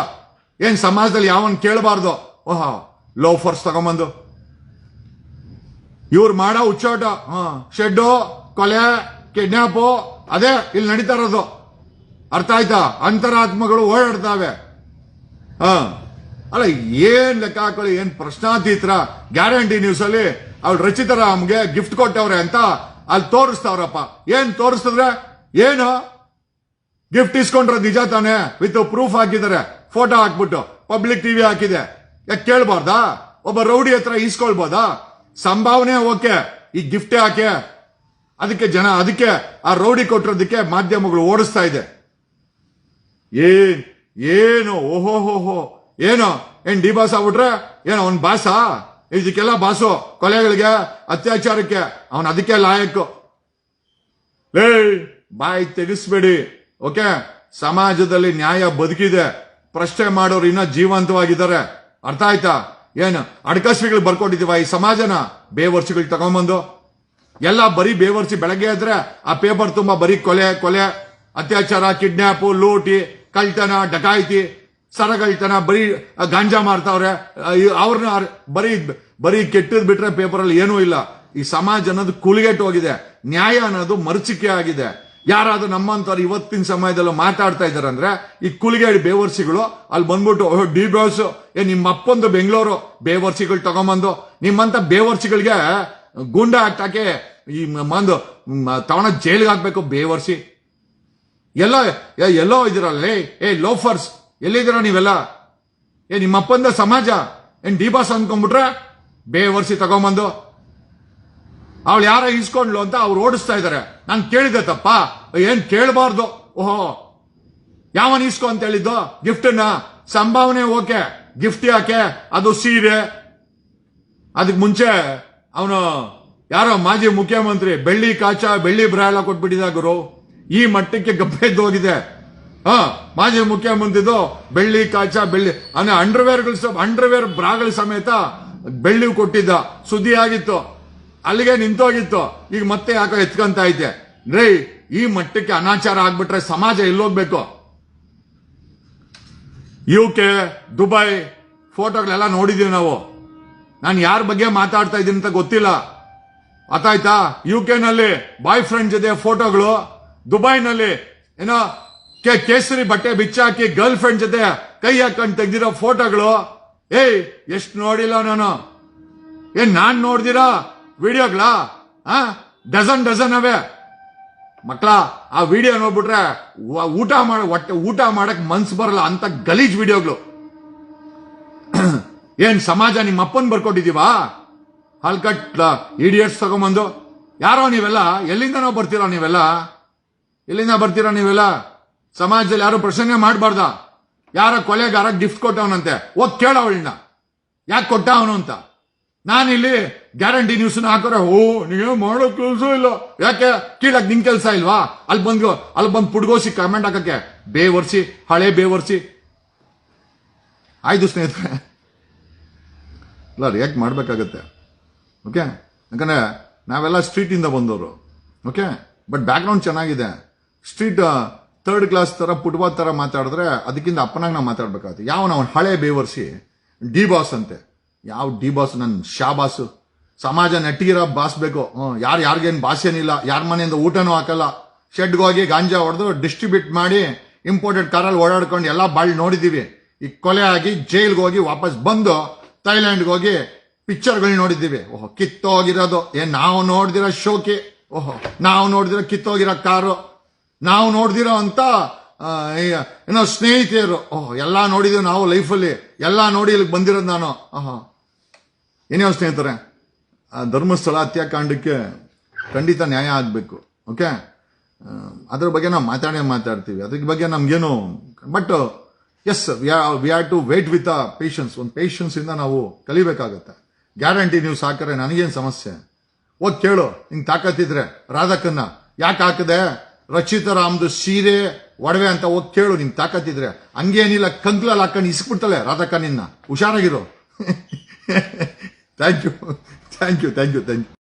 ಏನ್ ಸಮಾಜದಲ್ಲಿ ಯಾವನ್ ಕೇಳಬಾರ್ದು. ಓಹೋ, ಲೋಫರ್ಸ್ ತಗೊಂಬಂದು ಇವ್ರು ಮಾಡೋ ಹುಚ್ಚಾಟ, ಶೆಡ್ಡು, ಕೊಲೆ, ಕಿಡ್ನಾಪು, ಅದೇ ಇಲ್ಲಿ ನಡೀತಾ ಇರೋದು. ಅರ್ಥ ಆಯ್ತಾ? ಅಂತರಾತ್ಮಗಳು ಓಡಾಡ್ತಾವೆ. ಅಲ್ಲ, ಏನ್ ಲೆಕ್ಕ ಹಾಕೊಳ್ಳಿ, ಏನ್ ಪ್ರಶ್ನಾತೀತರ. ಗ್ಯಾರಂಟಿ ನ್ಯೂಸ್ ಅಲ್ಲಿ ಅವ್ಳು ರಚಿತಾರಾಮ್ಗೆ ಗಿಫ್ಟ್ ಕೊಟ್ಟವ್ರೆ ಅಂತ ಅಲ್ಲಿ ತೋರಿಸ್ತಾವ್ರಪ್ಪ. ಏನ್ ತೋರಿಸಿದ್ರೆ ಏನು? ಗಿಫ್ಟ್ ಇಸ್ಕೊಂಡ್ರೆ ನಿಜ ತಾನೆ? ವಿತ್ ಪ್ರೂಫ್ ಹಾಕಿದ್ದಾರೆ, ಫೋಟೋ ಹಾಕ್ಬಿಟ್ಟು ಪಬ್ಲಿಕ್ ಟಿವಿ ಹಾಕಿದೆ. ಯಾಕೆ ಕೇಳ್ಬಾರ್ದಾ? ಒಬ್ಬ ರೌಡಿ ಹತ್ರ ಈಸ್ಕೊಳ್ಬೋದಾ? ಸಂಭಾವನೆ ಓಕೆ, ಈ ಗಿಫ್ಟೇ ಹಾಕೆ. ಅದಕ್ಕೆ ಆ ರೌಡಿ ಕೊಟ್ಟಿರೋದಕ್ಕೆ ಮಾಧ್ಯಮಗಳು ಓಡಿಸ್ತಾ ಇದೆ. ಏನು ಓಹೋ ಏನೋ ಏನ್ ಡಿ ಬಾಸ್ ಆಗ್ಬಿಟ್ರೆ ಏನೋ ಅವ್ನ್ ಬಾಸಾ? ಇದಕ್ಕೆಲ್ಲ ಬಾಸು, ಕೊಲೆಗಳಿಗೆ, ಅತ್ಯಾಚಾರಕ್ಕೆ ಅವನ್ ಅದಕ್ಕೆ ಲಾಯಕ್ಕು. ಬಾಯಿ ತೆಗಿಸ್ಬೇಡಿ. ಓಕೆ, ಸಮಾಜದಲ್ಲಿ ನ್ಯಾಯ ಬದುಕಿದೆ, ಪ್ರಶ್ನೆ ಮಾಡೋರು ಇನ್ನ ಜೀವಂತವಾಗಿದ್ದಾರೆ. ಅರ್ಥ ಆಯ್ತಾ? ಏನು ಅಡ್ಕಸ್ವಿಗಳು ಬರ್ಕೊಟ್ಟಿದೀವ ಈ ಸಮಾಜನ? ಬೇವರ್ಸಿಗಳು ತಗೊಂಬಂದು ಎಲ್ಲ ಬರೀ ಬೇವರ್ಸಿ. ಬೆಳಗ್ಗೆ ಆದ್ರೆ ಆ ಪೇಪರ್ ತುಂಬಾ ಬರೀ ಕೊಲೆ, ಅತ್ಯಾಚಾರ, ಕಿಡ್ನಾಪು, ಲೂಟಿ, ಕಳ್ತನ, ಡಕಾಯಿತಿ, ಸರಗಳ್ತನ, ಬರೀ ಗಾಂಜಾ ಮಾರ್ತಾವ್ರೆ. ಅವ್ರನ್ನ ಬರೀ ಕೆಟ್ಟದ್ ಬಿಟ್ರೆ ಪೇಪರ್ ಅಲ್ಲಿ ಏನೂ ಇಲ್ಲ. ಈ ಸಮಾಜ ಅನ್ನೋದು ಕುಲಿಗೆಟ್ಟು ಹೋಗಿದೆ, ನ್ಯಾಯ ಅನ್ನೋದು ಮರಚಿಕೆ ಆಗಿದೆ. ಯಾರಾದ್ರೂ ನಮ್ಮಂತವ್ರು ಇವತ್ತಿನ ಸಮಯದಲ್ಲಿ ಮಾತಾಡ್ತಾ ಇದಾರೆ ಅಂದ್ರೆ ಈ ಕುಲಿಗೇಡಿ ಬೇವರ್ಸಿಗಳು ಅಲ್ಲಿ ಬಂದ್ಬಿಟ್ಟು ಡಿ ಬಾಸ್, ನಿಮ್ಮ ಅಪ್ಪಂದು ಬೆಂಗಳೂರು, ಬೇವರ್ಸಿಗಳು ತಗೊಂಬಂದು ನಿಮ್ಮಂತ ಬೇವರ್ಸಿಗಳಿಗೆ ಗುಂಡ ಹಾಕಿ ಈ ಮಂದು ತಗೊಂಡ ಜೈಲಿಗೆ ಹಾಕ್ಬೇಕು. ಬೇವರ್ಸಿ ಎಲ್ಲೋ ಇದಿರಲ್ಲ. ಲೋಫರ್ಸ್ ಎಲ್ಲಿದ್ದೀರ ನೀವೆಲ್ಲ? ನಿಮ್ಮ ಅಪ್ಪಂದ ಸಮಾಜ ಏನ್ ಡಿ ಬಾಸ್ ಅನ್ಕೊಂಡ್ಬಿಟ್ರೆ ಬೇವರ್ಸಿ ತಗೊಂಬಂದು ಅವಳು ಯಾರ ಇಸ್ಕೊಂಡ್ಲು ಅಂತ ಅವ್ರು ಓಡಿಸ್ತಾ ಇದಾರೆ. ನಾನು ಕೇಳಿದೆ ತಪ್ಪ? ಏನ್ ಕೇಳಬಾರ್ದು. ಓಹೋ, ಯಾವನ್ ಇಸ್ಕೊ ಅಂತ ಹೇಳಿದ್ದು ಗಿಫ್ಟನ್ನ? ಸಂಭಾವನೆ ಓಕೆ, ಗಿಫ್ಟ್ ಯಾಕೆ? ಅದು ಸೀರೆ. ಅದಕ್ಕೆ ಮುಂಚೆ ಅವನು ಯಾರೋ ಮಾಜಿ ಮುಖ್ಯಮಂತ್ರಿ ಬೆಳ್ಳಿ ಕಾಚ, ಬೆಳ್ಳಿ ಬ್ರಾಳ ಕೊಟ್ಬಿಟ್ಟಿದ ಗುರು. ಈ ಮಟ್ಟಕ್ಕೆ ಗಬ್ಬೆದ್ದು ಹೋಗಿದೆ. ಮಾಜಿ ಮುಖ್ಯಮಂತ್ರಿದು ಬೆಳ್ಳಿ ಕಾಚ, ಬೆಳ್ಳಿ ಅಂದ್ರೆ ಅಂಡರ್ವೇರ್ ಬ್ರಾಗಳ ಸಮೇತ ಬೆಳ್ಳಿ ಕೊಟ್ಟಿದ್ದ, ಸುದ್ದಿ ಆಗಿತ್ತು, ಅಲ್ಲಿಗೆ ನಿಂತೋಗಿತ್ತು. ಈಗ ಮತ್ತೆ ಯಾಕೋ ಎತ್ಕೊಂತ ಐತೆ. ಈ ಮಟ್ಟಕ್ಕೆ ಅನಾಚಾರ ಆಗ್ಬಿಟ್ರೆ ಸಮಾಜ ಎಲ್ಲೋಗ್ಬೇಕು? UK, ದುಬೈ ಫೋಟೋಗಳೆಲ್ಲ ನೋಡಿದೀವಿ ನಾವು. ನಾನು ಯಾರ ಬಗ್ಗೆ ಮಾತಾಡ್ತಾ ಇದ್ದೀನಿ ಅಂತ ಗೊತ್ತಿಲ್ಲ. ಅರ್ಥಾಯ್ತಾ? UK ನಲ್ಲಿ ಬಾಯ್ ಫ್ರೆಂಡ್ ಜೊತೆ ಫೋಟೋಗಳು, ದುಬೈನಲ್ಲಿ ಏನೋ ಕೇಸರಿ ಬಟ್ಟೆ ಬಿಚ್ಚಾಕಿ ಗರ್ಲ್ ಫ್ರೆಂಡ್ ಜೊತೆ ಕೈ ಹಾಕೊಂಡು ತೆಗ್ದಿರೋ ಫೋಟೋಗಳು. ಎಷ್ಟು ನೋಡಿಲ್ಲ ನಾನು. ನಾನ್ ನೋಡ್ದಿರಾ ವಿಡಿಯೋಗಳ? ಡಜನ್ ಅವೇ ಮಕ್ಕಳ. ಆ ವಿಡಿಯೋ ನೋಡ್ಬಿಟ್ರೆ ಊಟ ಮಾಡಕ್ ಮನ್ಸು ಬರಲ್ಲ ಅಂತ ಗಲೀಜ್ ವಿಡಿಯೋಗಳು. ಏನ್ ಸಮಾಜ ನಿಮ್ಮ ಅಪ್ಪನ್ ಬರ್ಕೊಟ್ಟಿದೀವಾ? ಹಲ್ಕಟ್ ಇಡಿಯಟ್ಸ್ ತಗೊಂಬಂದು. ಯಾರೋ ನೀವೆಲ್ಲ? ಎಲ್ಲಿಂದನೋ ಬರ್ತೀರಾ ನೀವೆಲ್ಲ? ಎಲ್ಲಿಂದ ಬರ್ತೀರಾ ನೀವೆಲ್ಲ? ಸಮಾಜದಲ್ಲಿ ಯಾರು ಪ್ರಶ್ನೆ ಮಾಡಬಾರ್ದ? ಯಾರ ಕೊಲೆಗಾರ ಗಿಫ್ಟ್ ಕೊಟ್ಟವನಂತೆ, ಹೋಗ್ ಕೇಳವಳನ್ನ ಯಾಕೆ ಕೊಟ್ಟ ಅವನು ಅಂತ. ನಾನಿಲ್ಲಿ ಗ್ಯಾರಂಟಿ ನ್ಯೂಸ್ ಹಾಕೋರೆ, ನೀವೇ ಮಾಡೋ ಕೆಲಸ ಇಲ್ಲ. ಯಾಕೆ ಕೀಳಕ್ ನಿನ್ ಕೆಲಸ ಇಲ್ವಾ? ಅಲ್ಲಿ ಬಂದು ಪುಡ್ಗೋಸಿ ಕಮೆಂಟ್ ಹಾಕಕ್ಕೆ. ಬೇವರ್ಸಿ, ಹಳೆ ಬೇವರ್ಸಿ. ಆಯ್ತು ಸ್ನೇಹಿತರೆ, ಇಲ್ಲ ರಿಯಾಕ್ಟ್ ಮಾಡ್ಬೇಕಾಗತ್ತೆ. ಓಕೆ, ಯಾಕಂದ್ರೆ ನಾವೆಲ್ಲ ಸ್ಟ್ರೀಟ್ ಇಂದ ಬಂದವರು. ಓಕೆ, ಬಟ್ ಬ್ಯಾಕ್ ಗ್ರೌಂಡ್ ಚೆನ್ನಾಗಿದೆ. ಸ್ಟ್ರೀಟ್ ಥರ್ಡ್ ಕ್ಲಾಸ್ ತರ ಫುಟ್ಬಾಲ್ ತರ ಮಾತಾಡಿದ್ರೆ ಅದಕ್ಕಿಂತ ಅಪ್ಪನಾಗ ನಾವು ಮಾತಾಡ್ಬೇಕಾಗುತ್ತೆ. ಅವನ ಹಳೆ ಬೇವರ್ಸಿ ಡಿ ಬಾಸ್ ಅಂತೆ. ಯಾವ ಡಿ ಬಾಸ್? ನನ್ ಶಾಬಾಸು. ಸಮಾಜ ನೆಟ್ಟಿಗಿರೋ ಬಾಸ್ ಬೇಕು. ಯಾರಿಗೇನು ಬಾಸ್ ಏನಿಲ್ಲ. ಯಾರ ಮನೆಯಿಂದ ಊಟನೂ ಹಾಕಲ್ಲ. ಶೆಡ್ಗೆ ಹೋಗಿ ಗಾಂಜಾ ಹೊಡೆದು ಡಿಸ್ಟ್ರಿಬ್ಯೂಟ್ ಮಾಡಿ ಇಂಪೋರ್ಟೆಡ್ ಕಾರಲ್ಲಿ ಓಡಾಡ್ಕೊಂಡು ಎಲ್ಲ ಬಾಳ್ ನೋಡಿದೀವಿ. ಈ ಕೊಲೆ ಆಗಿ ಜೈಲ್ಗೆ ಹೋಗಿ ವಾಪಸ್ ಬಂದು ಥೈಲ್ಯಾಂಡ್ಗೆ ಹೋಗಿ ಪಿಕ್ಚರ್ಗಳು ನೋಡಿದ್ದೀವಿ. ಕಿತ್ತೋಗಿರೋದು. ನಾವು ನೋಡ್ದಿರೋ ಶೋಕಿ. ನಾವು ನೋಡ್ದಿರೋ ಕಿತ್ತೋಗಿರೋ ಕಾರು, ನಾವು ನೋಡ್ದಿರೋ ಅಂತ ಏನೋ ಸ್ನೇಹಿತೆಯರು. ಎಲ್ಲಾ ನೋಡಿದೀವಿ ನಾವು ಲೈಫಲ್ಲಿ. ಎಲ್ಲಾ ನೋಡಿ ಇಲ್ಲಿಗೆ ಬಂದಿರೋದು ನಾನು. ಏನೇ ಸ್ನೇಹಿತರೆ, ಧರ್ಮಸ್ಥಳ ಹತ್ಯಾಕಾಂಡಕ್ಕೆ ಖಂಡಿತ ನ್ಯಾಯ ಆಗ್ಬೇಕು. ಓಕೆ, ಅದ್ರ ಬಗ್ಗೆ ನಾವು ಮಾತಾಡ್ತೀವಿ. ಅದ್ರ ಬಗ್ಗೆ ನಮ್ಗೇನು, but yes we have to wait with patience. ಒಂದು ಪೇಷನ್ಸ್ ಇಂದ ನಾವು ಕಲಿಬೇಕಾಗತ್ತೆ. ಗ್ಯಾರಂಟಿ ನ್ಯೂಸ್ ಹಾಕಿದ್ರೆ ನನಗೇನು ಸಮಸ್ಯೆ? ಹೋಗಿ ಕೇಳು, ಹಿಂಗ್ ತಾಕತ್ತಿದ್ರೆ ರಾಧಕ್ಕನ್ನ ಯಾಕೆ ಹಾಕದೆ? ರಚಿತಾರಾಮ್ದು ಸೀರೆ ಒಡವೆ ಅಂತ ಹೋಗಿ ಕೇಳು, ನಿನ್ ತಾಕತ್ತಿದ್ರೆ. ಹಂಗೇನಿಲ್ಲ, ಕಂಕ್ಲಲ್ಲಿ ಹಾಕೊಂಡು ಇಸ್ಬಿಡ್ತಾಳೆ ರಾಧಕ್ಕ ನಿನ್ನ. ಹುಷಾರಾಗಿರು. Thank you.